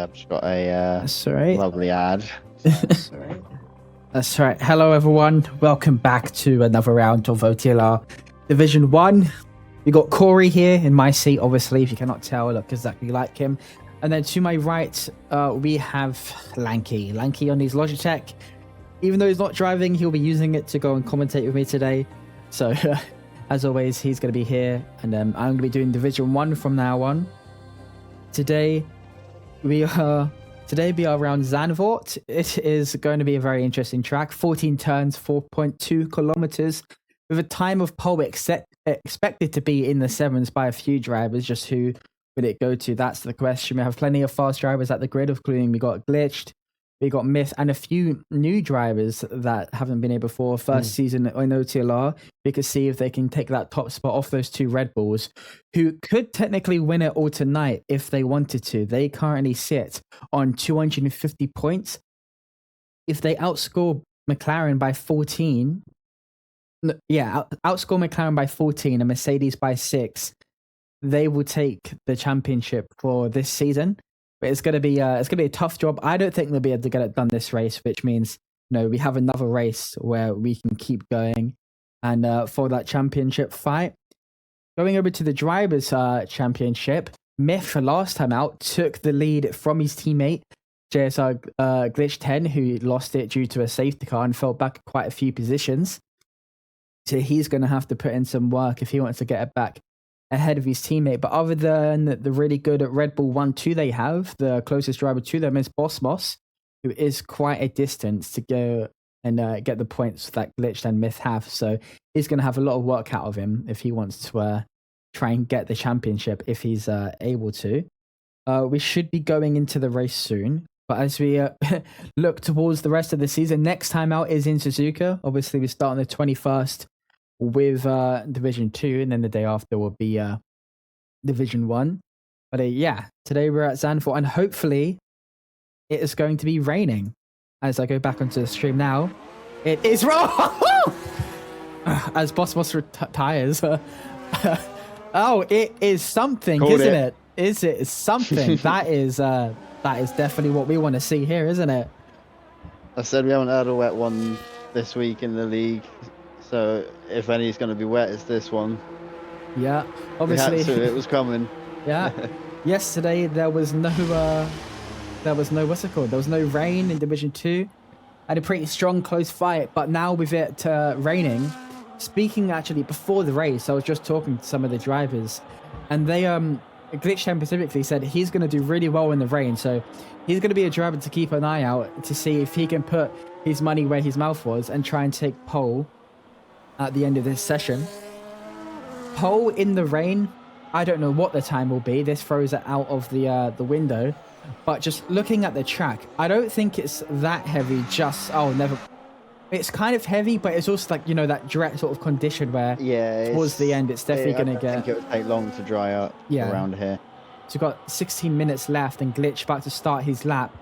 I've just got a That's all right. lovely ad. That's all right. That's right. Hello, everyone. Welcome back to another round of OTLR Division 1. We got Corey here in my seat, obviously, if you cannot tell, look exactly like him. And then to my right, we have Lanky. Lanky on his Logitech. Even though he's not driving, he'll be using it to go and commentate with me today. So, as always, he's going to be here. And I'm going to be doing Division 1 from now on. Today, we are around Zandvoort. It is going to be a very interesting track. 14 turns, 4.2 kilometers. With a time of pole expected to be in the 7s by a few drivers. Just who would it go to? That's the question. We have plenty of fast drivers at the grid, including we got Glitched, we got Myth, and a few new drivers that haven't been here before. First season in OTLR. We could see if they can take that top spot off those 2 Red Bulls, who could technically win it all tonight if they wanted to. They currently sit on 250 points. If they outscore McLaren by 14... outscore McLaren by 14 and Mercedes by 6, they will take the championship for this season. But it's gonna be a tough job. I don't think they'll be able to get it done this race, which means we have another race where we can keep going and for that championship fight. Going over to the drivers' championship, Myth last time out took the lead from his teammate JSR Glitch 10, who lost it due to a safety car and fell back quite a few positions. So he's going to have to put in some work if he wants to get it back ahead of his teammate. But other than the really good Red Bull 1-2 they have, the closest driver to them is Boss, who is quite a distance to go and get the points that Glitched and Myth have. So he's going to have a lot of work out of him if he wants to try and get the championship if he's able to. We should be going into the race soon. But as we look towards the rest of the season, next time out is in Suzuka. Obviously, we start on the 21st with Division 2, and then the day after will be Division 1. But today we're at Zandvoort, and hopefully it is going to be raining. As I go back onto the stream now, it is as Boss retires. Oh, it is something, isn't it? Is it something? That is definitely what we want to see here, isn't it? I said we haven't had a wet one this week in the league, so if any's going to be wet, it's this one. Yeah, obviously it was coming. Yeah, yesterday there was no what's it called? There was no rain in Division 2. Had a pretty strong close fight, but now with it raining. Speaking actually before the race, I was just talking to some of the drivers, and they Glitch 10 specifically said he's going to do really well in the rain, so he's going to be a driver to keep an eye out to see if he can put his money where his mouth was and try and take pole at the end of this session. Pole in the rain, I don't know what the time will be. This throws it out of the window, but just looking at the track, I don't think it's that heavy. It's kind of heavy, but it's also like, that direct sort of condition where towards the end, it's definitely going to get... I think it would take long to dry up around here. So we've got 16 minutes left and Glitch about to start his lap.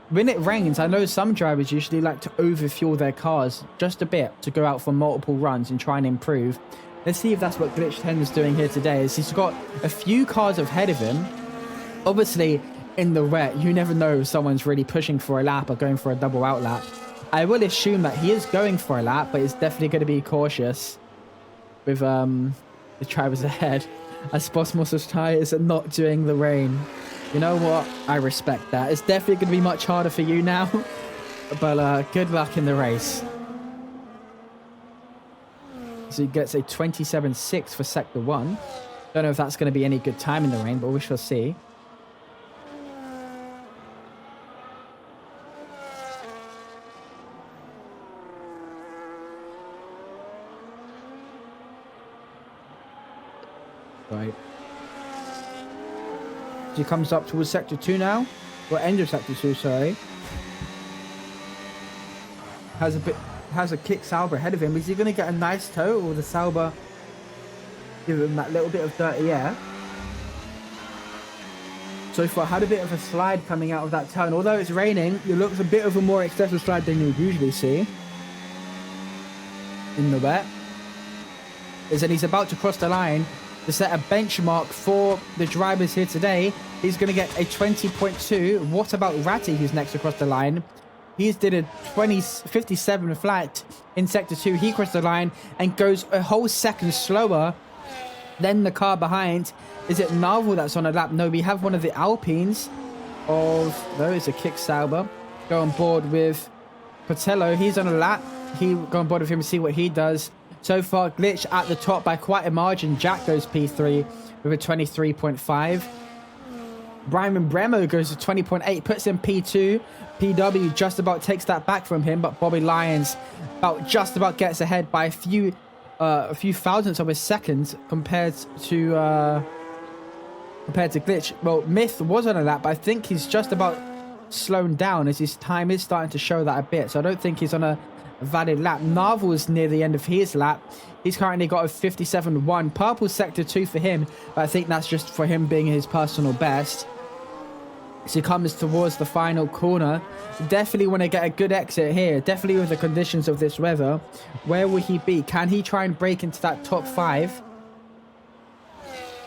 When it rains, I know some drivers usually like to overfuel their cars just a bit to go out for multiple runs and try and improve. Let's see if that's what Glitch 10 is doing here today. As he's got a few cars ahead of him. Obviously, in the wet, you never know if someone's really pushing for a lap or going for a double out lap. I will assume that he is going for a lap, but he's definitely going to be cautious with the drivers ahead, as Bossmoss's tyres are not doing the rain. You know what? I respect that. It's definitely going to be much harder for you now, but good luck in the race. So he gets a 27.6 for Sector 1. Don't know if that's going to be any good time in the rain, but we shall see. Right. He comes up towards Sector 2 now. Or end of Sector 2, sorry. Has a kick Sauber ahead of him. Is he going to get a nice toe, or the Sauber give him that little bit of dirty air? So far, had a bit of a slide coming out of that turn. Although it's raining, it looks a bit of a more extensive slide than you would usually see in the wet. Then he's about to cross the line to set a benchmark for the drivers here today. He's going to get a 20.2. What about Ratty, who's next across the line? He's did a 57 flat in Sector 2. He crossed the line and goes a whole second slower Then the car behind, is it Narvel that's on a lap? No, we have one of the Alpines no, it's a Kick Sauber. Go on board with Patello. He's on a lap. Go on board with him and see what he does. So far, Glitch at the top by quite a margin. Jack goes P3 with a 23.5. Brian Bremo goes to 20.8, puts him P2. PW just about takes that back from him, but Bobby Lyons just about gets ahead by a few thousandths of a second compared to Glitch. Well, Myth was on a lap, but I think he's just about slowing down as his time is starting to show that a bit. So I don't think he's on a valid lap. Narvel's near the end of his lap. He's currently got a 57.1. Purple sector 2 for him, but I think that's just for him being his personal best. As he comes towards the final corner, definitely want to get a good exit here. Definitely with the conditions of this weather. Where will he be? Can he try and break into that top 5?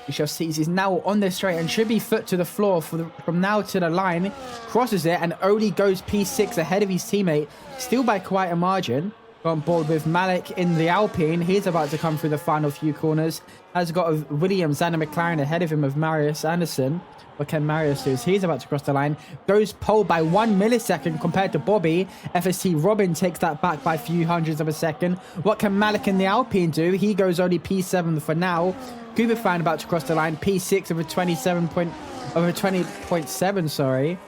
We shall see. He's now on this straight and should be foot to the floor from now to the line. Crosses it and only goes P6 ahead of his teammate, still by quite a margin. On board with Malik in the Alpine. He's about to come through the final few corners. Has got a Williams and a McLaren ahead of him of Marius Anderson. What can Marius do? He's about to cross the line. Goes pole by 1 millisecond compared to Bobby. FST Robin takes that back by a few hundredths of a second. What can Malik in the Alpine do? He goes only P7 for now. Cooper fan about to cross the line. P6 of a 20.7, sorry.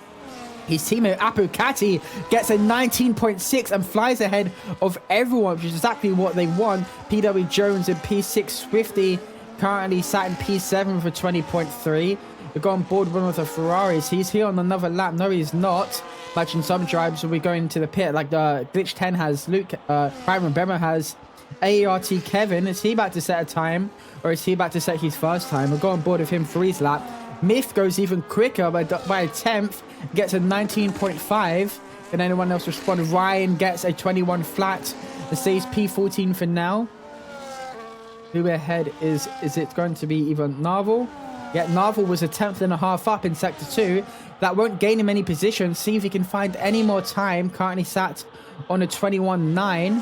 His teammate Apu Kati gets a 19.6 and flies ahead of everyone, which is exactly what they want. PW Jones in P6 Swifty currently sat in P7 for 20.3. We've got on board one of the Ferraris. He's here on another lap. No, he's not. Imagine some drivers will be going to the pit like the Glitch 10 has. Byron Bemmer has. AERT Kevin, is he about to set a time? Or is he about to set his first time? We'll go on board with him for his lap. Myth goes even quicker by a tenth, gets a 19.5. Can anyone else respond? Ryan gets a 21 flat. It stays P14 for now. Who ahead is it going to be even Narvel? Yeah, Narvel was a tenth and a half up in sector 2. That won't gain him any position. See if he can find any more time. Currently sat on a 21.9.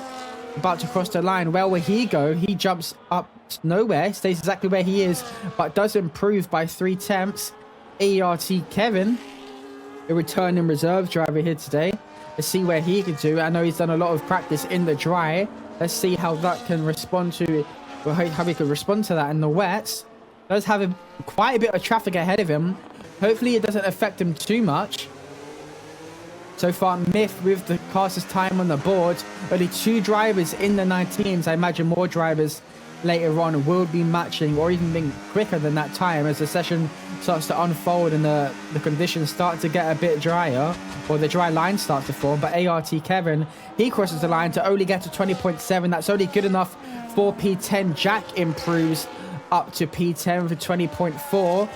About to cross the line. Where will he go? He jumps up nowhere, stays exactly where he is, but does improve by 3 tenths. AERT Kevin, a returning reserve driver here today. Let's see where he can do. I know he's done a lot of practice in the dry. Let's see how that can respond to, or how he can respond to that in the wets. Does have quite a bit of traffic ahead of him. Hopefully it doesn't affect him too much. So far, Myth with the fastest time on the board. Only 2 drivers in the 19s. I imagine more drivers later on will be matching or even being quicker than that time as the session starts to unfold and the conditions start to get a bit drier, or the dry line starts to form. But ART Kevin, he crosses the line to only get to 20.7. That's only good enough for P10. Jack improves up to P10 for 20.4.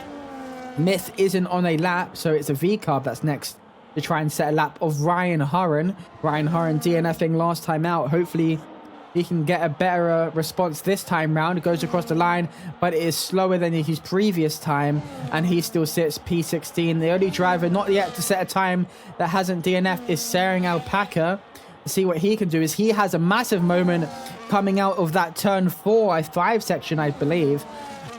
Myth isn't on a lap, so it's a V-carb that's next to try and set a lap of Ryan Hurren. Ryan Hurren DNFing last time out. Hopefully he can get a better response this time round. It goes across the line, but it is slower than his previous time, and he still sits P16. The only driver not yet to set a time that hasn't DNF'd is Sering Alpaca. To see what he can do is he has a massive moment coming out of that turn 5 section, I believe.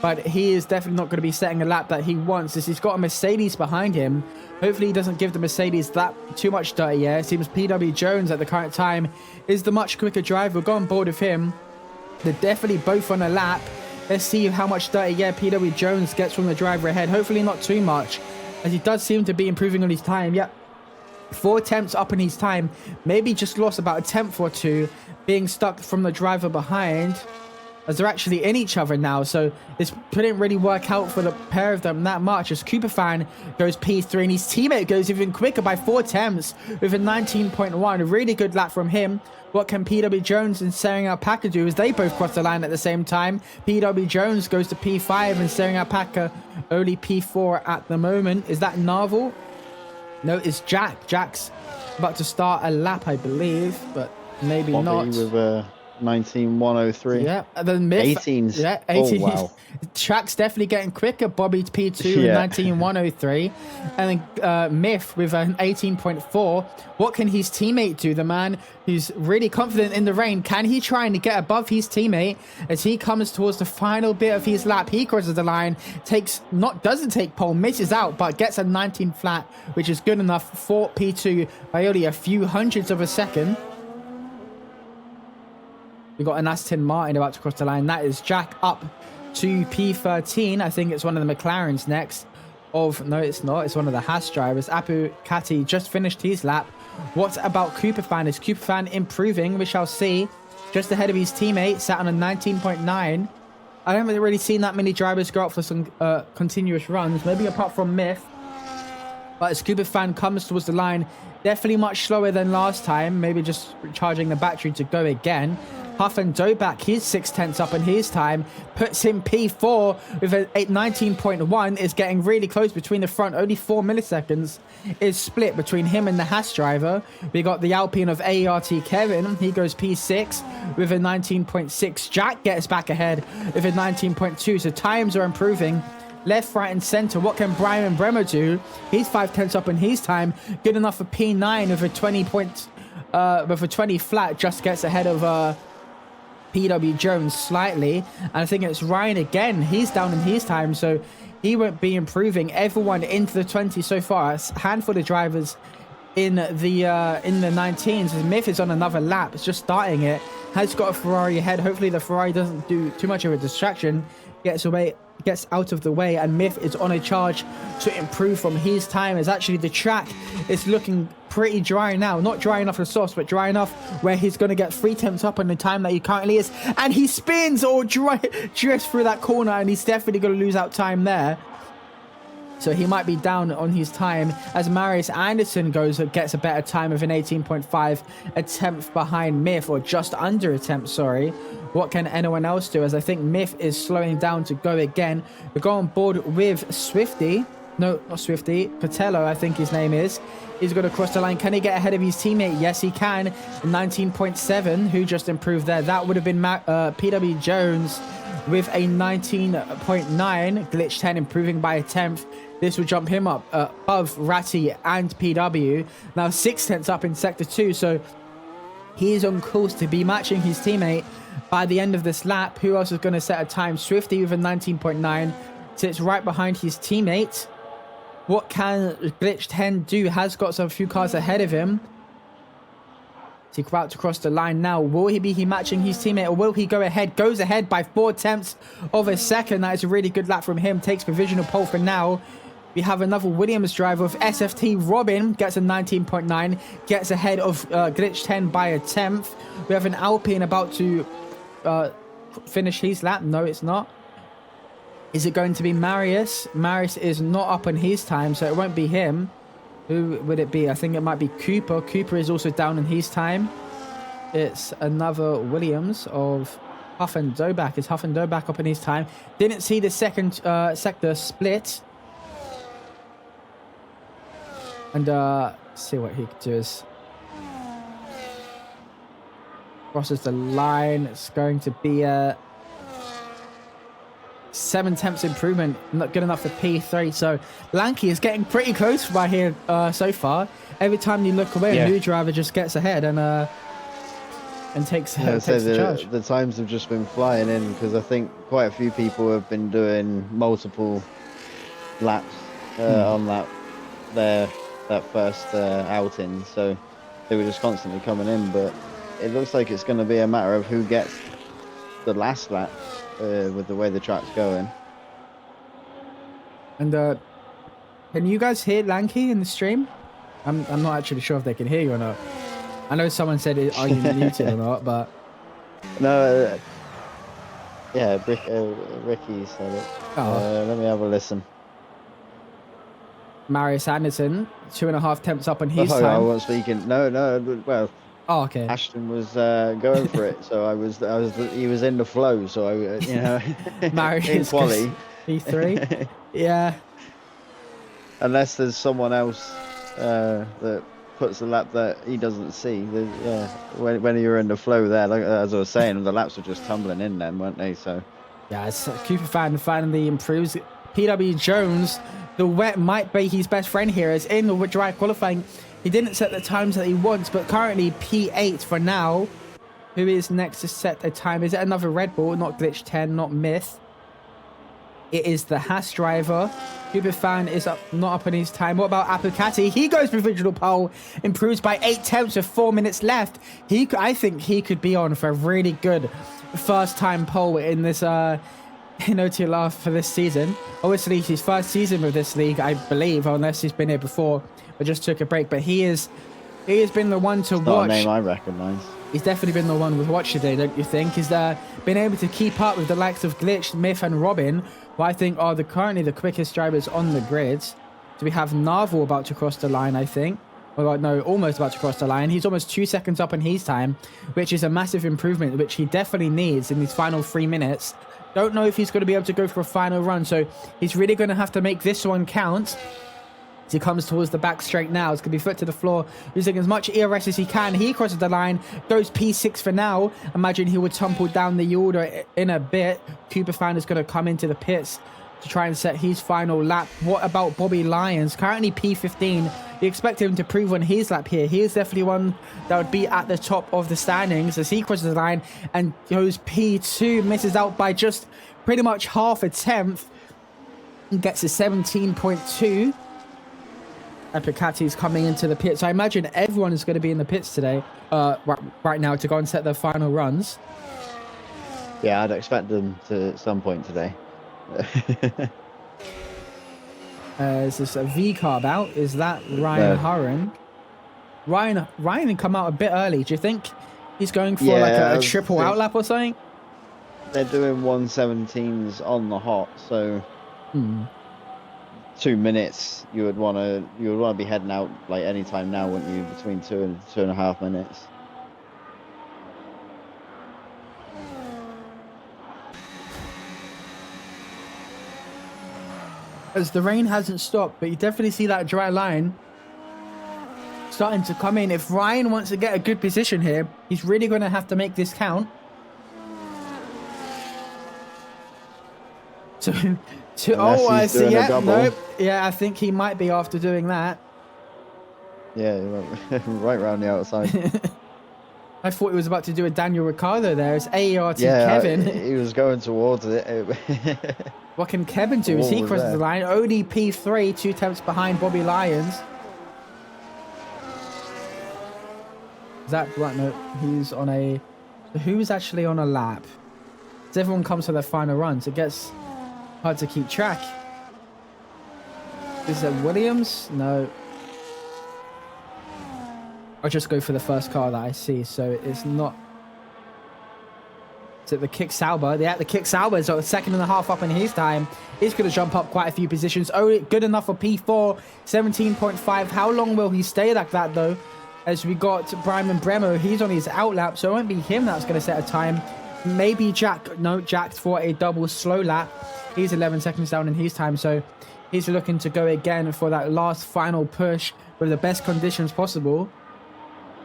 But he is definitely not going to be setting a lap that he wants, as he's got a Mercedes behind him. Hopefully he doesn't give the Mercedes that too much dirty air. It seems PW Jones at the current time is the much quicker driver. We'll go on board with him. They're definitely both on a lap. Let's see how much dirty air PW Jones gets from the driver ahead. Hopefully not too much, as he does seem to be improving on his time. Yep, 4 attempts up in his time. Maybe just lost about a tenth or 2 being stuck from the driver behind, as they're actually in each other now. So this couldn't really work out for the pair of them that much, as Cooper fan goes P3 and his teammate goes even quicker by 4 attempts with a 19.1. A really good lap from him. What can PW Jones and Sering Alpaca do as they both cross the line at the same time? PW Jones goes to P5 and Sering Alpaca only P4 at the moment. Is that Narvel? No, it's Jack. Jack's about to start a lap, I believe, but maybe Bobby not. With 19,103. Yeah, and then Myth. 18s. Yeah, Oh 18. wow. Track's definitely getting quicker. Bobby P2 in Yeah. 19,103. And then Myth with an 18.4. What can his teammate do? The man who's really confident in the rain. Can he try and get above his teammate as he comes towards the final bit of his lap? He crosses the line, doesn't take pole, misses out, but gets a 19 flat, which is good enough for P2 by only a few hundredths of a second. We've got an Aston Martin about to cross the line. That is Jack up to P13. I think it's one of the McLarens next. No, it's not. It's one of the Haas drivers. Apu Kati just finished his lap. What about Cooper Fan? Is Cooper Fan improving? We shall see. Just ahead of his teammate, sat on a 19.9. I haven't really seen that many drivers go up for some continuous runs, maybe apart from Myth. But as Cooper Fan comes towards the line, definitely much slower than last time. Maybe just recharging the battery to go again. Huff and Doback, he's 6/10 up in his time, puts him P4 with a 19.1, is getting really close between the front. Only 4 milliseconds is split between him and the Haas driver. We got the Alpine of AERT Kevin, he goes P6 with a 19.6. Jack gets back ahead with a 19.2, so times are improving. Left, right, and center. What can Brian Bremer do? He's 5/10 up in his time. Good enough for P9 with a 20 flat. Just gets ahead of PW Jones slightly. And I think it's Ryan again. He's down in his time, so he won't be improving. Everyone into the 20 so far. A handful of drivers in the 19s. Myth is on another lap. It's just starting it. Has got a Ferrari ahead. Hopefully the Ferrari doesn't do too much of a distraction. Gets out of the way, and Myth is on a charge to improve from his time. As actually the track is looking pretty dry now. Not dry enough for sauce, but dry enough where he's going to get 3/10 up on the time that he currently is. And he spins or drifts through that corner, and he's definitely going to lose out time there. So he might be down on his time as Marius Anderson gets a better time with an 18.5, a tenth behind Myth, or just under a tenth, sorry. What can anyone else do? As I think Myth is slowing down to go again. We go on board with Swifty. No, not Swifty. Patello, I think his name is. He's going to cross the line. Can he get ahead of his teammate? Yes, he can. 19.7. Who just improved there? That would have been PW Jones with a 19.9. Glitch 10 improving by a tenth. This would jump him up above Ratty and PW. Now 6/10 up in Sector 2. So he is on course to be matching his teammate by the end of this lap. Who else is going to set a time? Swifty with a 19.9. Sits right behind his teammate. What can Glitch 10 do? Has got some few cars ahead of him. He's about to cross the line now. Will he be matching his teammate, or will he go ahead? Goes ahead by 4/10 of a second. That is a really good lap from him. Takes provisional pole for now. We have another Williams driver of SFT. Robin gets a 19.9. Gets ahead of Glitch 10 by a tenth. We have an Alpine about to finish his lap. No, it's not. Is it going to be Marius? Marius is not up on his time, so it won't be him. Who would it be? I think it might be Cooper. Cooper is also down in his time. It's another Williams of Huff and Doback. Is Huff and Doback up in his time? Didn't see the second sector split. And see what he could do is crosses the line. It's going to be a 7/10 improvement, not good enough for P3. So Lanky is getting pretty close by here so far. Every time you look away, a new driver just gets ahead and takes the charge. The times have just been flying in, because I think quite a few people have been doing multiple laps on that first outing, so they were just constantly coming in. But it looks like it's going to be a matter of who gets the last lap with the way the track's going. And can you guys hear Lanky in the stream? I'm not actually sure if they can hear you or not. I know someone said, are you muted or not, but no, yeah, Ricky said it. Let me have a listen. Marius Anderson, 2.5 temps up on his time. I wasn't speaking. No. Well, oh, okay. Ashton was going for it, so he was in the flow. So Marius in quali. P3. Yeah. Unless there's someone else that puts a lap that he doesn't see. Yeah, when you're in the flow there, like as I was saying, the laps were just tumbling in then, weren't they? So Yeah, it's Cooper Fan finally improves. PW Jones, the wet might be his best friend here, as in the dry qualifying, he didn't set the times that he wants, but currently P8 for now. Who is next to set a time? Is it another Red Bull? Not Glitch 10, not Myth. It is the Haas driver. Cooper Fan is not up on his time. What about Apocati? He goes for original pole, improves by 8 tenths with 4 minutes left. I think he could be on for a really good first time pole in this in OTLR for this season. Obviously, his first season with this league, I believe, unless he's been here before, but just took a break. But he has been the one to watch. Not a name I recognise. He's definitely been the one with watch today, don't you think? He's been able to keep up with the likes of Glitch, Myth, and Robin, who I think are currently the quickest drivers on the grid. So we have Narvel about to cross the line, I think. Well, no, almost about to cross the line. He's almost 2 seconds up on his time, which is a massive improvement, which he definitely needs in these final 3 minutes. Don't know if he's going to be able to go for a final run, so he's really going to have to make this one count. As he comes towards the back straight now, it's going to be foot to the floor, using as much ERS as he can. He crosses the line, goes P6 for now. Imagine he would tumble down the order in a bit. Cooper Fan is going to come into the pits to try and set his final lap. What about Bobby Lyons? Currently P15. You expect him to prove on his lap here. He is definitely one that would be at the top of the standings as he crosses the line and goes P2. Misses out by just pretty much half a tenth. Gets a 17.2. And Picati's coming into the pits. I imagine everyone is going to be in the pits today, right now, to go and set their final runs. Yeah, I'd expect them to at some point today. Is this a V carb out? Is that Ryan Hurren? Ryan come out a bit early. Do you think he's going for a triple out lap or something? They're doing 117s on the hot, so 2 minutes you would want to be heading out like any time now, wouldn't you? Between 2 and 2.5 minutes. As the rain hasn't stopped, but you definitely see that dry line starting to come in. If Ryan wants to get a good position here, he's really going to have to make this count. Oh, I see. Yeah, nope. Yeah, I think he might be after doing that. Yeah, right round the outside. I thought he was about to do a Daniel Ricciardo there. It's AERT Kevin. He was going towards it. What can Kevin do as he crosses the line? Only P3, 2 tenths behind Bobby Lyons. Is that right? No, he's on a... So who's actually on a lap? As everyone comes for their final runs, it gets hard to keep track. Is it Williams? No. I'll just go for the first car that I see. So it's not... Is it the Kick Sauber? Yeah, the Kick Sauber is a second and a half up in his time. He's going to jump up quite a few positions. Oh, good enough for P4. 17.5. How long will he stay like that, though? As we got Brian Bremo, he's on his out lap, so it won't be him that's going to set a time. Maybe Jack. No, Jack's for a double slow lap. He's 11 seconds down in his time, so he's looking to go again for that last final push with the best conditions possible.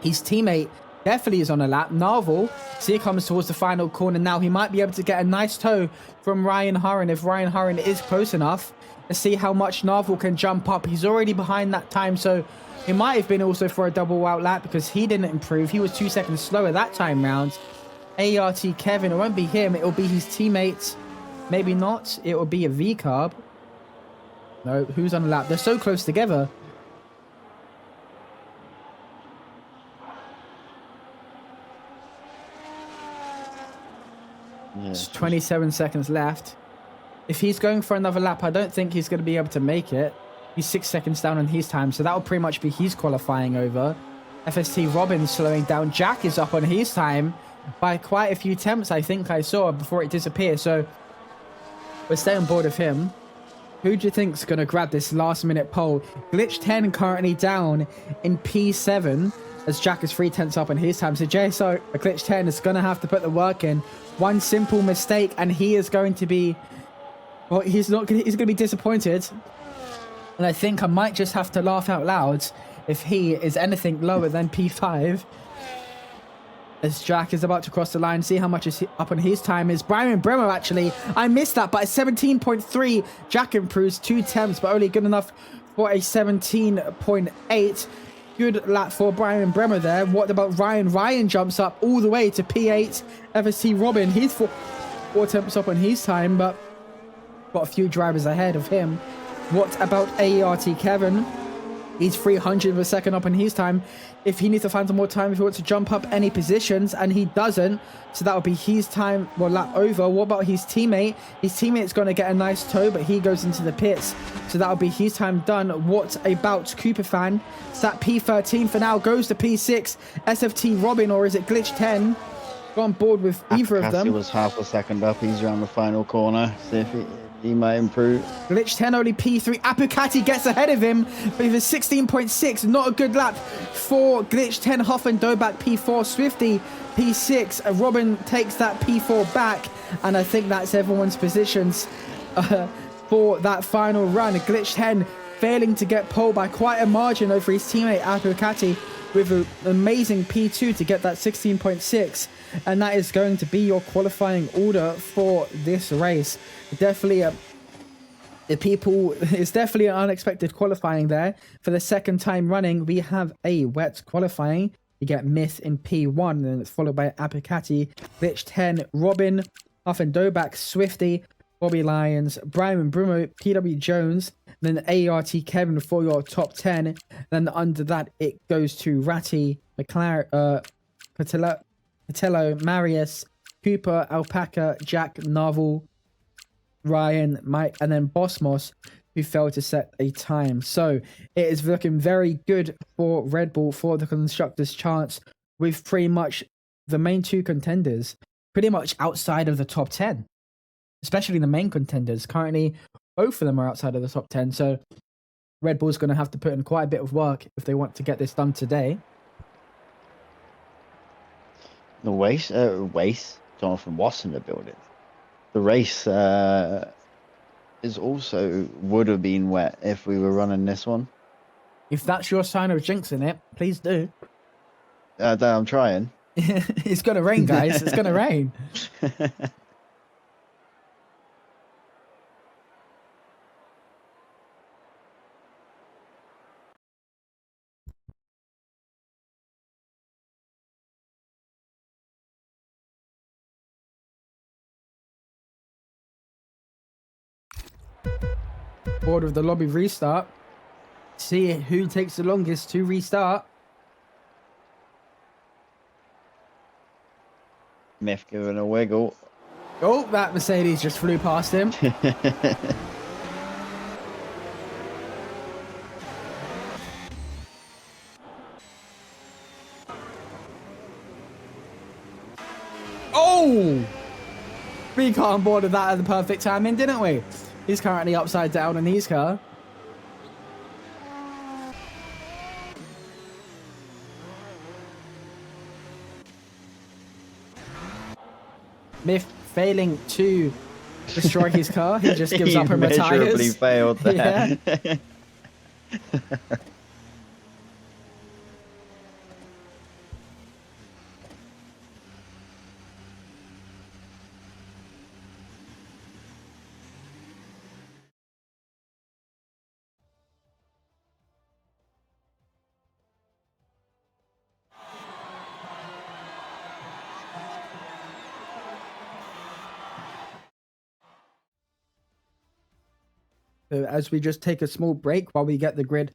His teammate definitely is on a lap. Narvel, see, he comes towards the final corner now. He might be able to get a nice toe from Ryan Hurren if Ryan Hurren is close enough. Let's see how much Narvel can jump up. He's already behind that time, so he might have been also for a double out lap because he didn't improve. He was 2 seconds slower that time round. ART Kevin, it won't be him. It will be his teammate. Maybe not. It will be a V-carb. No, who's on a lap? They're so close together. It's 27 seconds left. If he's going for another lap, I don't think he's going to be able to make it. He's 6 seconds down on his time, so that will pretty much be his qualifying over. FST Robin slowing down. Jack is up on his time by quite a few attempts, I think I saw, before it disappeared. So we're staying on board of him. Who do you think's going to grab this last-minute pole? Glitch 10 currently down in P7 as Jack is 3 tenths up on his time. So JSO, Glitch 10 is going to have to put the work in. One simple mistake and he is going to be... Well, he's going to be disappointed. And I think I might just have to laugh out loud if he is anything lower than P5. As Jack is about to cross the line, see how much is up on his time. Is Brian Bremer actually? I missed that, but a 17.3. Jack improves 2 temps, but only good enough for a 17.8. Good lap for Brian Bremer there. What about Ryan? Ryan jumps up all the way to P8. FST Robin, he's 4 temps up on his time, but got a few drivers ahead of him. What about AERT Kevin? He's 300 of a second up in his time. If he needs to find some more time, if he wants to jump up any positions, and he doesn't, so that will be his time, well, lap over. What about his teammate? His teammate's going to get a nice toe, but he goes into the pits, so that will be his time done. What about Cooper Fan? Sat P13 for now, goes to P6. SFT Robin, or is it Glitch 10? Got on board with either of them. He was half a second up. He's around the final corner. See if he might improve. Glitch 10 only P3. Apukati gets ahead of him with a 16.6. Not a good lap for Glitch 10. Huff and Dobak P4. Swifty P6. Robin takes that P4 back. And I think that's everyone's positions for that final run. Glitch 10 failing to get pole by quite a margin over his teammate Apukati with an amazing P2 to get that 16.6. And that is going to be your qualifying order for this race. Definitely it's definitely an unexpected qualifying there. For the second time running, we have a wet qualifying. You get Myth in P1, and then it's followed by Apicati, Glitch 10, Robin, Huff and Dobak, Swifty, Bobby Lyons, Brian Brumo, PW Jones, then ART Kevin for your top 10. Then under that, it goes to Ratty, McLaren, Patello, Marius, Cooper, Alpaca, Jack, Narvel, Ryan, Mike, and then Bosmos, who failed to set a time. So it is looking very good for Red Bull for the constructors' chance, with pretty much the main 2 contenders pretty much outside of the top 10, especially the main contenders. Currently, both of them are outside of the top 10. So Red Bull's going to have to put in quite a bit of work if they want to get this done today. The race, Jonathan Wass in the building. The race is also would have been wet if we were running this one. If that's your sign of jinxing it, please do. I'm trying. It's going to rain, guys. It's going to rain. Board of the lobby restart. See who takes the longest to restart. Myth giving a wiggle. Oh, that Mercedes just flew past him. Oh! We got on board with that at the perfect timing, didn't we? He's currently upside down in his car. Myth failing to destroy his car. He just gives up and retires. Miserably failed there. Yeah. So as we just take a small break while we get the grid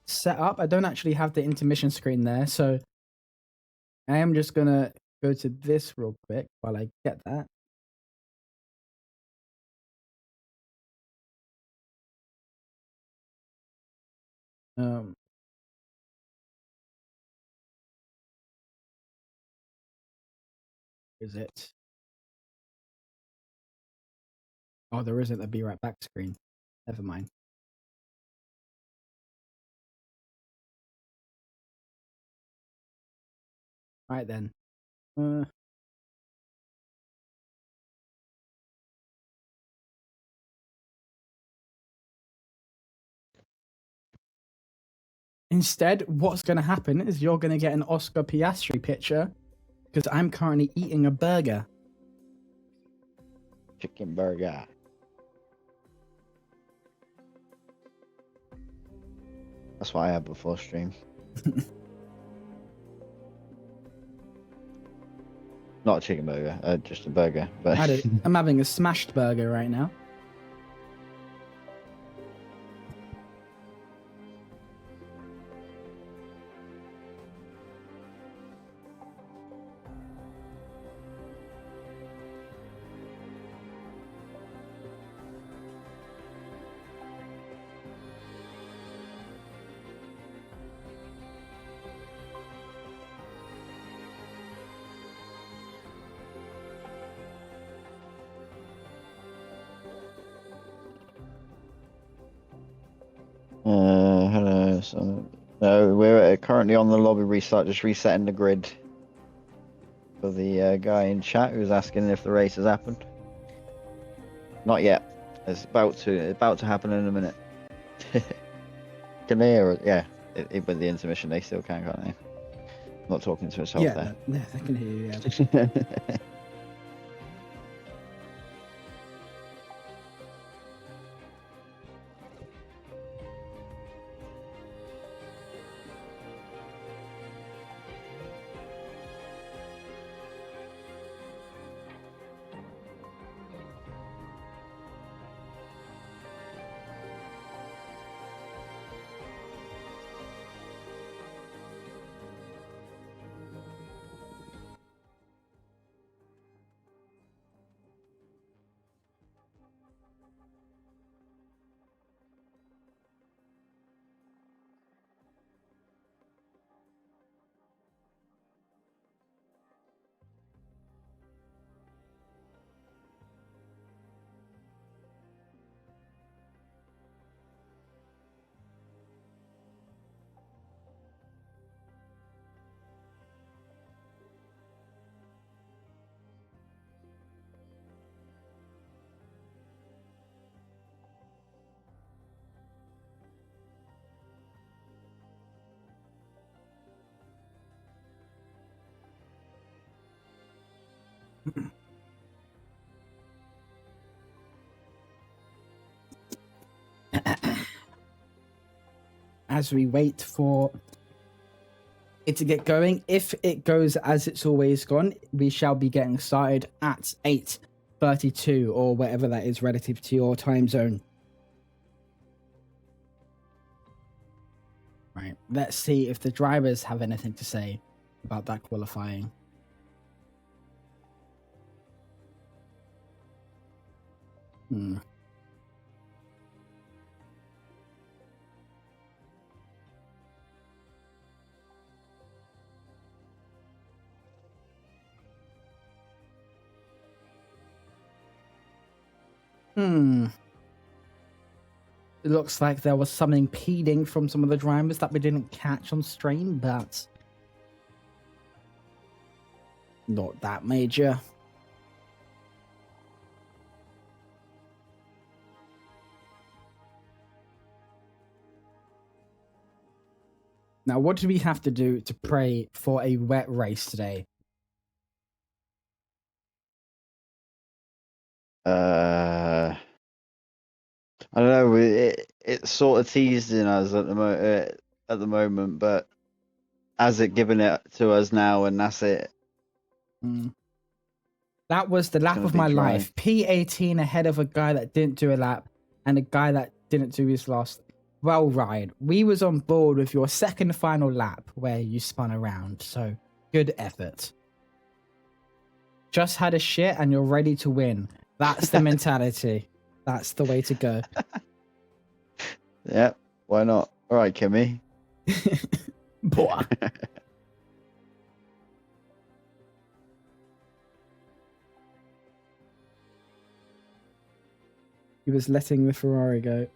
set up, I don't actually have the intermission screen there, so I am just going to go to this real quick while I get that. Is it? Oh, there isn't a be right back screen. Never mind. Right then. Instead, what's going to happen is you're going to get an Oscar Piastri picture because I'm currently eating a burger. Chicken burger. That's what I had before stream. Not a chicken burger, just a burger. But I'm having a smashed burger right now. Hello. So, no, we're currently on the lobby restart, just resetting the grid for the guy in chat who was asking if the race has happened. Not yet. It's about to happen in a minute. Can they hear it? Yeah, with the intermission, they still can't they? Not talking to herself there. Yeah, I can hear you. Yeah. As we wait for it to get going, if it goes as it's always gone, we shall be getting started at 8:32 or whatever that is relative to your time zone. Right, let's see if the drivers have anything to say about that qualifying. It looks like there was some impeding from some of the drivers that we didn't catch on stream, but not that major. Now, what do we have to do to pray for a wet race today? I don't know. It's sort of teasing us at the moment, but has it given it to us now, and that's it. That was the lap of my life. P18 ahead of a guy that didn't do a lap and a guy that didn't do his last. Well, Ryan, we was on board with your second final lap where you spun around, so good effort. Just had a shit and you're ready to win. That's the mentality. That's the way to go. Yeah, why not? All right, Kimmy. Boy. He was letting the Ferrari go.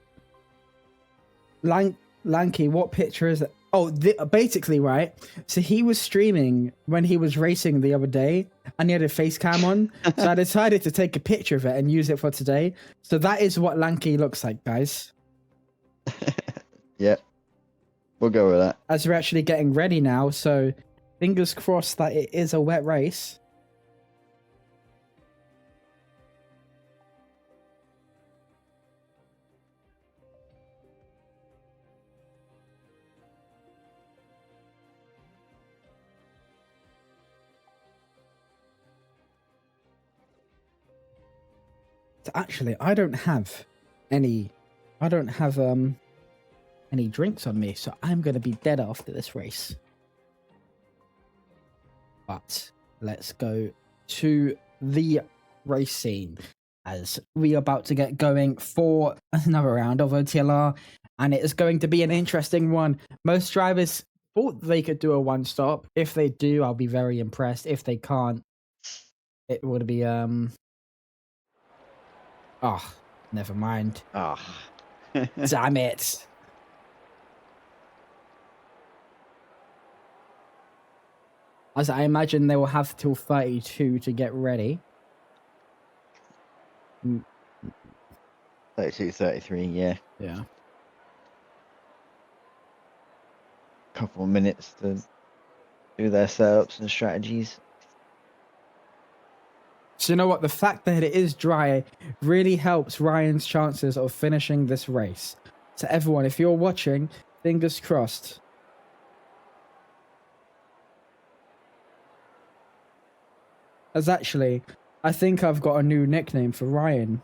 Lanky, what picture is it? Oh, basically, right? So he was streaming when he was racing the other day, and he had a face cam on. So I decided to take a picture of it and use it for today. So that is what Lanky looks like, guys. Yeah. We'll go with that. As we're actually getting ready now, so fingers crossed that it is a wet race. Actually, I don't have any drinks on me, so I'm gonna be dead after this race. But let's go to the race scene as we are about to get going for another round of OTLR, and it is going to be an interesting one. Most drivers thought they could do a one stop. If they do, I'll be very impressed. If they can't, it would be oh, never mind. Ah. Damn it. As I imagine they will have till 32 to get ready. 32, 33, yeah. Yeah. Couple of minutes to do their setups and strategies. So you know what? The fact that it is dry really helps Ryan's chances of finishing this race. So everyone, if you're watching, fingers crossed. As actually, I think I've got a new nickname for Ryan.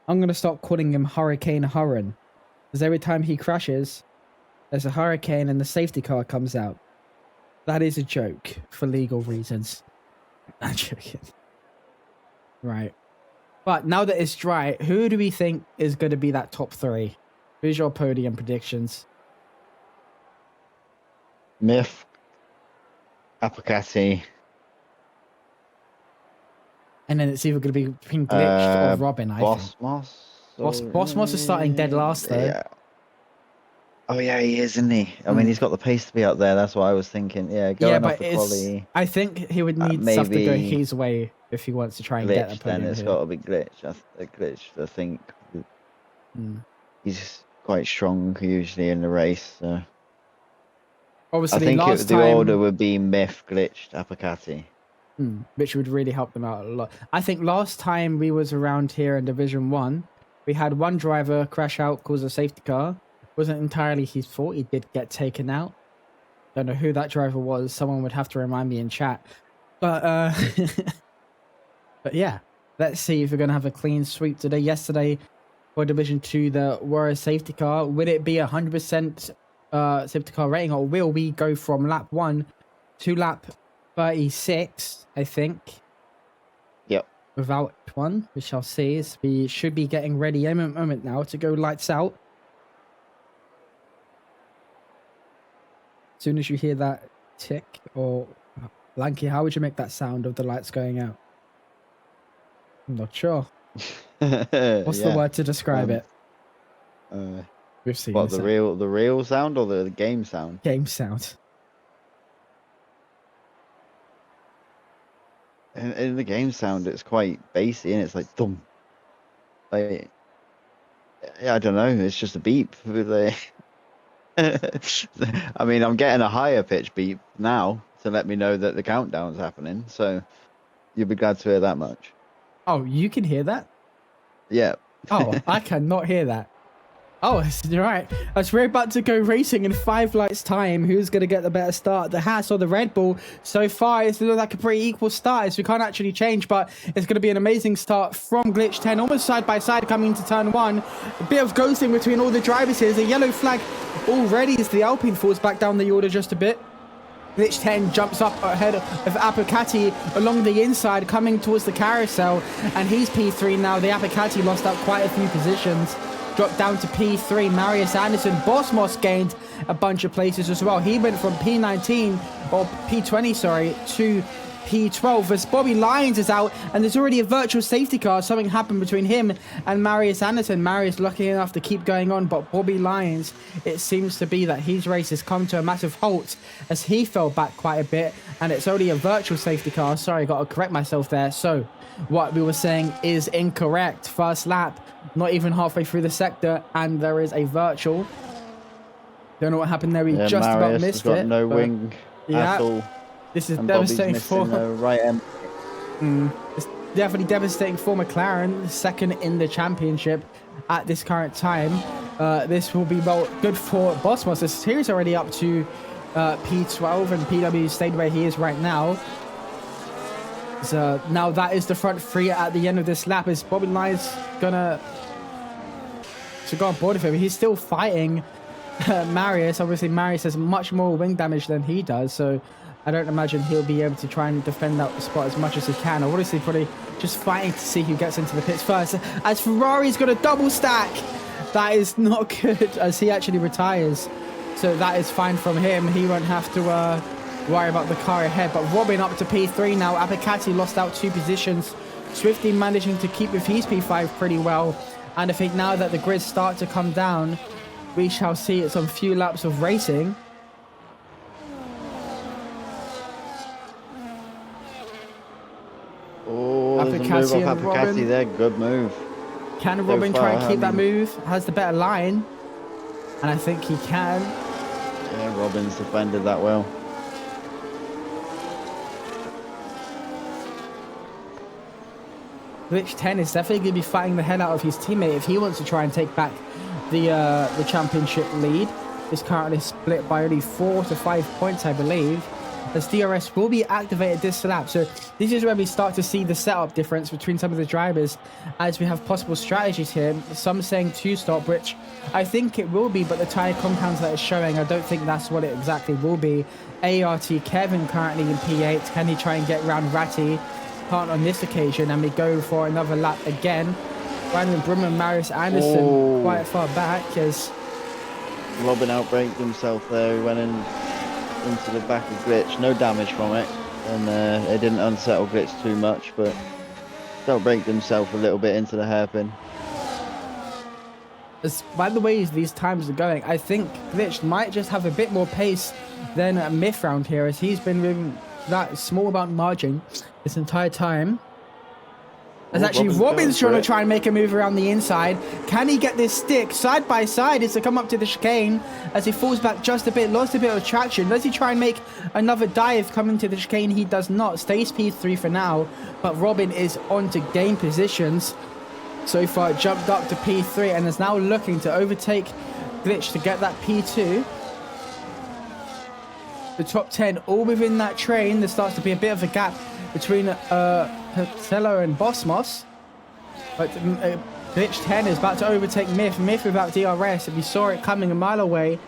I'm going to start calling him Hurricane Hurren. Because every time he crashes, there's a hurricane and the safety car comes out. That is a joke for legal reasons. I'm joking. Right. But now that it's dry, who do we think is going to be that top three? Who's your podium predictions? Myth, Apocati. And then it's either going to be between Glitched or Robin, I think. Bosmos is starting dead last, though. Yeah. Oh, yeah, he is, isn't he? I mean, he's got the pace to be up there. That's what I was thinking. Yeah, going off the quality. I think he would need stuff to go his way if he wants to try and get a podium. Then it's got to be Glitch. I think he's quite strong usually in the race. So. Obviously, I think the order would be Myth, Glitched, Apocati. Which would really help them out a lot. I think last time we was around here in Division 1, we had one driver crash out, cause a safety car. Wasn't entirely his fault. He did get taken out. Don't know who that driver was. Someone would have to remind me in chat. But but yeah, let's see if we're gonna have a clean sweep today. Yesterday for Division 2, there were a safety car. Would it be 100% safety car rating, or will we go from lap 1 to lap 36? I think. Yep. Without one, we shall see. We should be getting ready any moment now to go lights out. As soon as you hear that tick, or Lanky, how would you make that sound of the lights going out? I'm not sure. What's the word to describe it? We've seen what, the real sound or the game sound? Game sound. In the game sound, it's quite bassy and it's like thump. Like, yeah, I don't know. It's just a beep. I mean, I'm getting a higher pitch beep now to let me know that the countdown's happening. So you'll be glad to hear that much. Oh, you can hear that? Yeah. Oh, I cannot hear that. Oh, you're right. As we're about to go racing in 5 lights time, who's going to get the better start? The Haas or the Red Bull? So far, it's looking like a pretty equal start, as we can't actually change, but it's going to be an amazing start from Glitch 10, almost side by side coming into turn 1. A bit of ghosting between all the drivers here. There's a yellow flag already as the Alpine falls back down the order just a bit. Glitch 10 jumps up ahead of Apocati along the inside, coming towards the carousel, and he's P3 now. The Apocati lost out quite a few positions. Dropped down to P3. Marius Anderson, Bosmos gained a bunch of places as well. He went from P19, or P20, sorry, to P12 as Bobby Lyons is out, and there's already a virtual safety car. Something happened between him and Marius Anderson. Marius lucky enough to keep going on, but Bobby Lyons, it seems to be that his race has come to a massive halt as he fell back quite a bit, and it's only a virtual safety car. Sorry, got to correct myself there. So what we were saying is incorrect. First lap, not even halfway through the sector, and there is a virtual. Don't know what happened there. He Yeah, just about Marius has missed got it. no but wing yeah, at all. this is And Bobby's devastating missing for. the right end. It's definitely devastating for McLaren, second in the championship at this current time. This will be good for Bosmos. The series already up to P12, and PW stayed where he is right now. So now that is the front three at the end of this lap. Is Bobby Lyons gonna go on board with him? He's still fighting Marius. Obviously, Marius has much more wing damage than he does, so I don't imagine he'll be able to try and defend that spot as much as he can. Obviously, probably just fighting to see who gets into the pits first. As Ferrari's got a double stack, that is not good as he actually retires. So that is fine from him. He won't have to worry about the car ahead. But Robin up to P3 now. Apicati lost out 2 positions. Swifty managing to keep with his P5 pretty well. And I think now that the grids start to come down, we shall see some few laps of racing. Oh, there's a move off Apicati there. Good move. Can Robin try and keep that move? Has the better line. And I think he can. Yeah, Robin's defended that well. Glitch 10 is definitely going to be fighting the hell out of his teammate if he wants to try and take back the championship lead. It's currently split by only 4 to 5 points, I believe, as DRS will be activated this lap. So this is where we start to see the setup difference between some of the drivers, as we have possible strategies here. Some saying 2-stop, which I think it will be, but the tyre compounds that it's showing, I don't think that's what it exactly will be. ART Kevin currently in P8. Can he try and get around Ratty? Can't on this occasion, and we go for another lap again. Brandon Brum and Marius Anderson quite far back as Robin outbraked himself there. He went into the back of Glitch. No damage from it, and it didn't unsettle Glitch too much, but outbraked himself a little bit into the hairpin. By the way these times are going, I think Glitch might just have a bit more pace than Myth round here, as he's been moving that small amount margin this entire time. As actually Robin's trying to try and make a move around the inside. Can he get this stick side by side as to come up to the chicane, as he falls back just a bit, lost a bit of traction. Does he try and make another dive coming to the chicane? He does not. Stays P3 for now, but Robin is on to gain positions. So far jumped up to P3 and is now looking to overtake Glitch to get that P2. The top 10 all within that train. There starts to be a bit of a gap between Patello and Bosmos. But Glitch 10 is about to overtake Myth. Myth without DRS. If you saw it coming a mile away,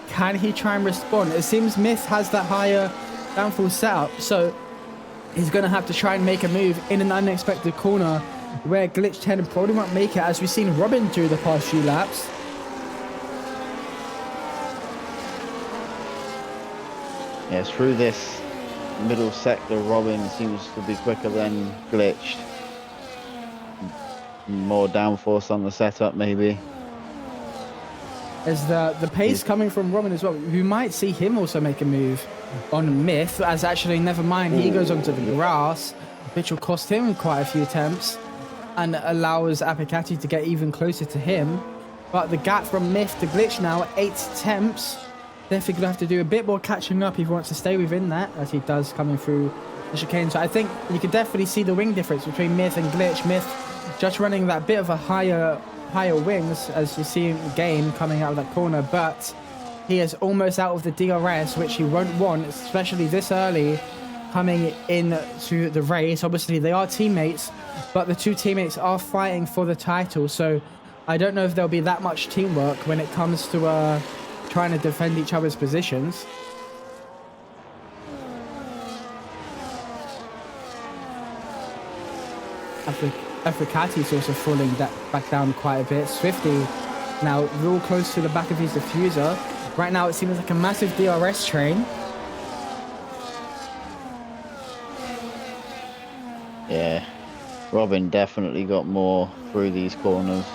can he try and respond? It seems Myth has that higher downfall setup, so he's going to have to try and make a move in an unexpected corner where Glitch 10 probably won't make it, as we've seen Robin do the past few laps. Yeah, through this middle sector, Robin seems to be quicker than Glitched. More downforce on the setup, maybe. As the pace coming from Robin as well, we might see him also make a move on Myth, as actually, never mind, he goes onto the grass, which will cost him quite a few attempts and allows Apicati to get even closer to him. But the gap from Myth to Glitch now, 8 attempts. Definitely going to have to do a bit more catching up if he wants to stay within that, as he does coming through the chicane. So I think you can definitely see the wing difference between Myth and Glitch. Myth just running that bit of a higher wings, as you see in the game coming out of that corner, but he is almost out of the DRS, which he won't want, especially this early coming into the race. Obviously they are teammates, but the two teammates are fighting for the title, so I don't know if there'll be that much teamwork when it comes to trying to defend each other's positions. Africati's also falling back down quite a bit. Swifty now real close to the back of his diffuser. Right now it seems like a massive DRS train. Yeah, Robin definitely got more through these corners.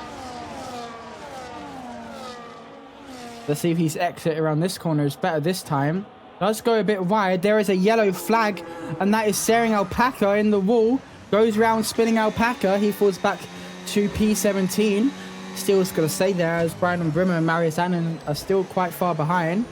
Let's see if his exit around this corner is better this time. Does go a bit wide. There is a yellow flag, and that is staring Alpaca in the wall. Goes round spinning Alpaca. He falls back to P17. still going to stay there as Brian Brimmer and Marius Annan are still quite far behind.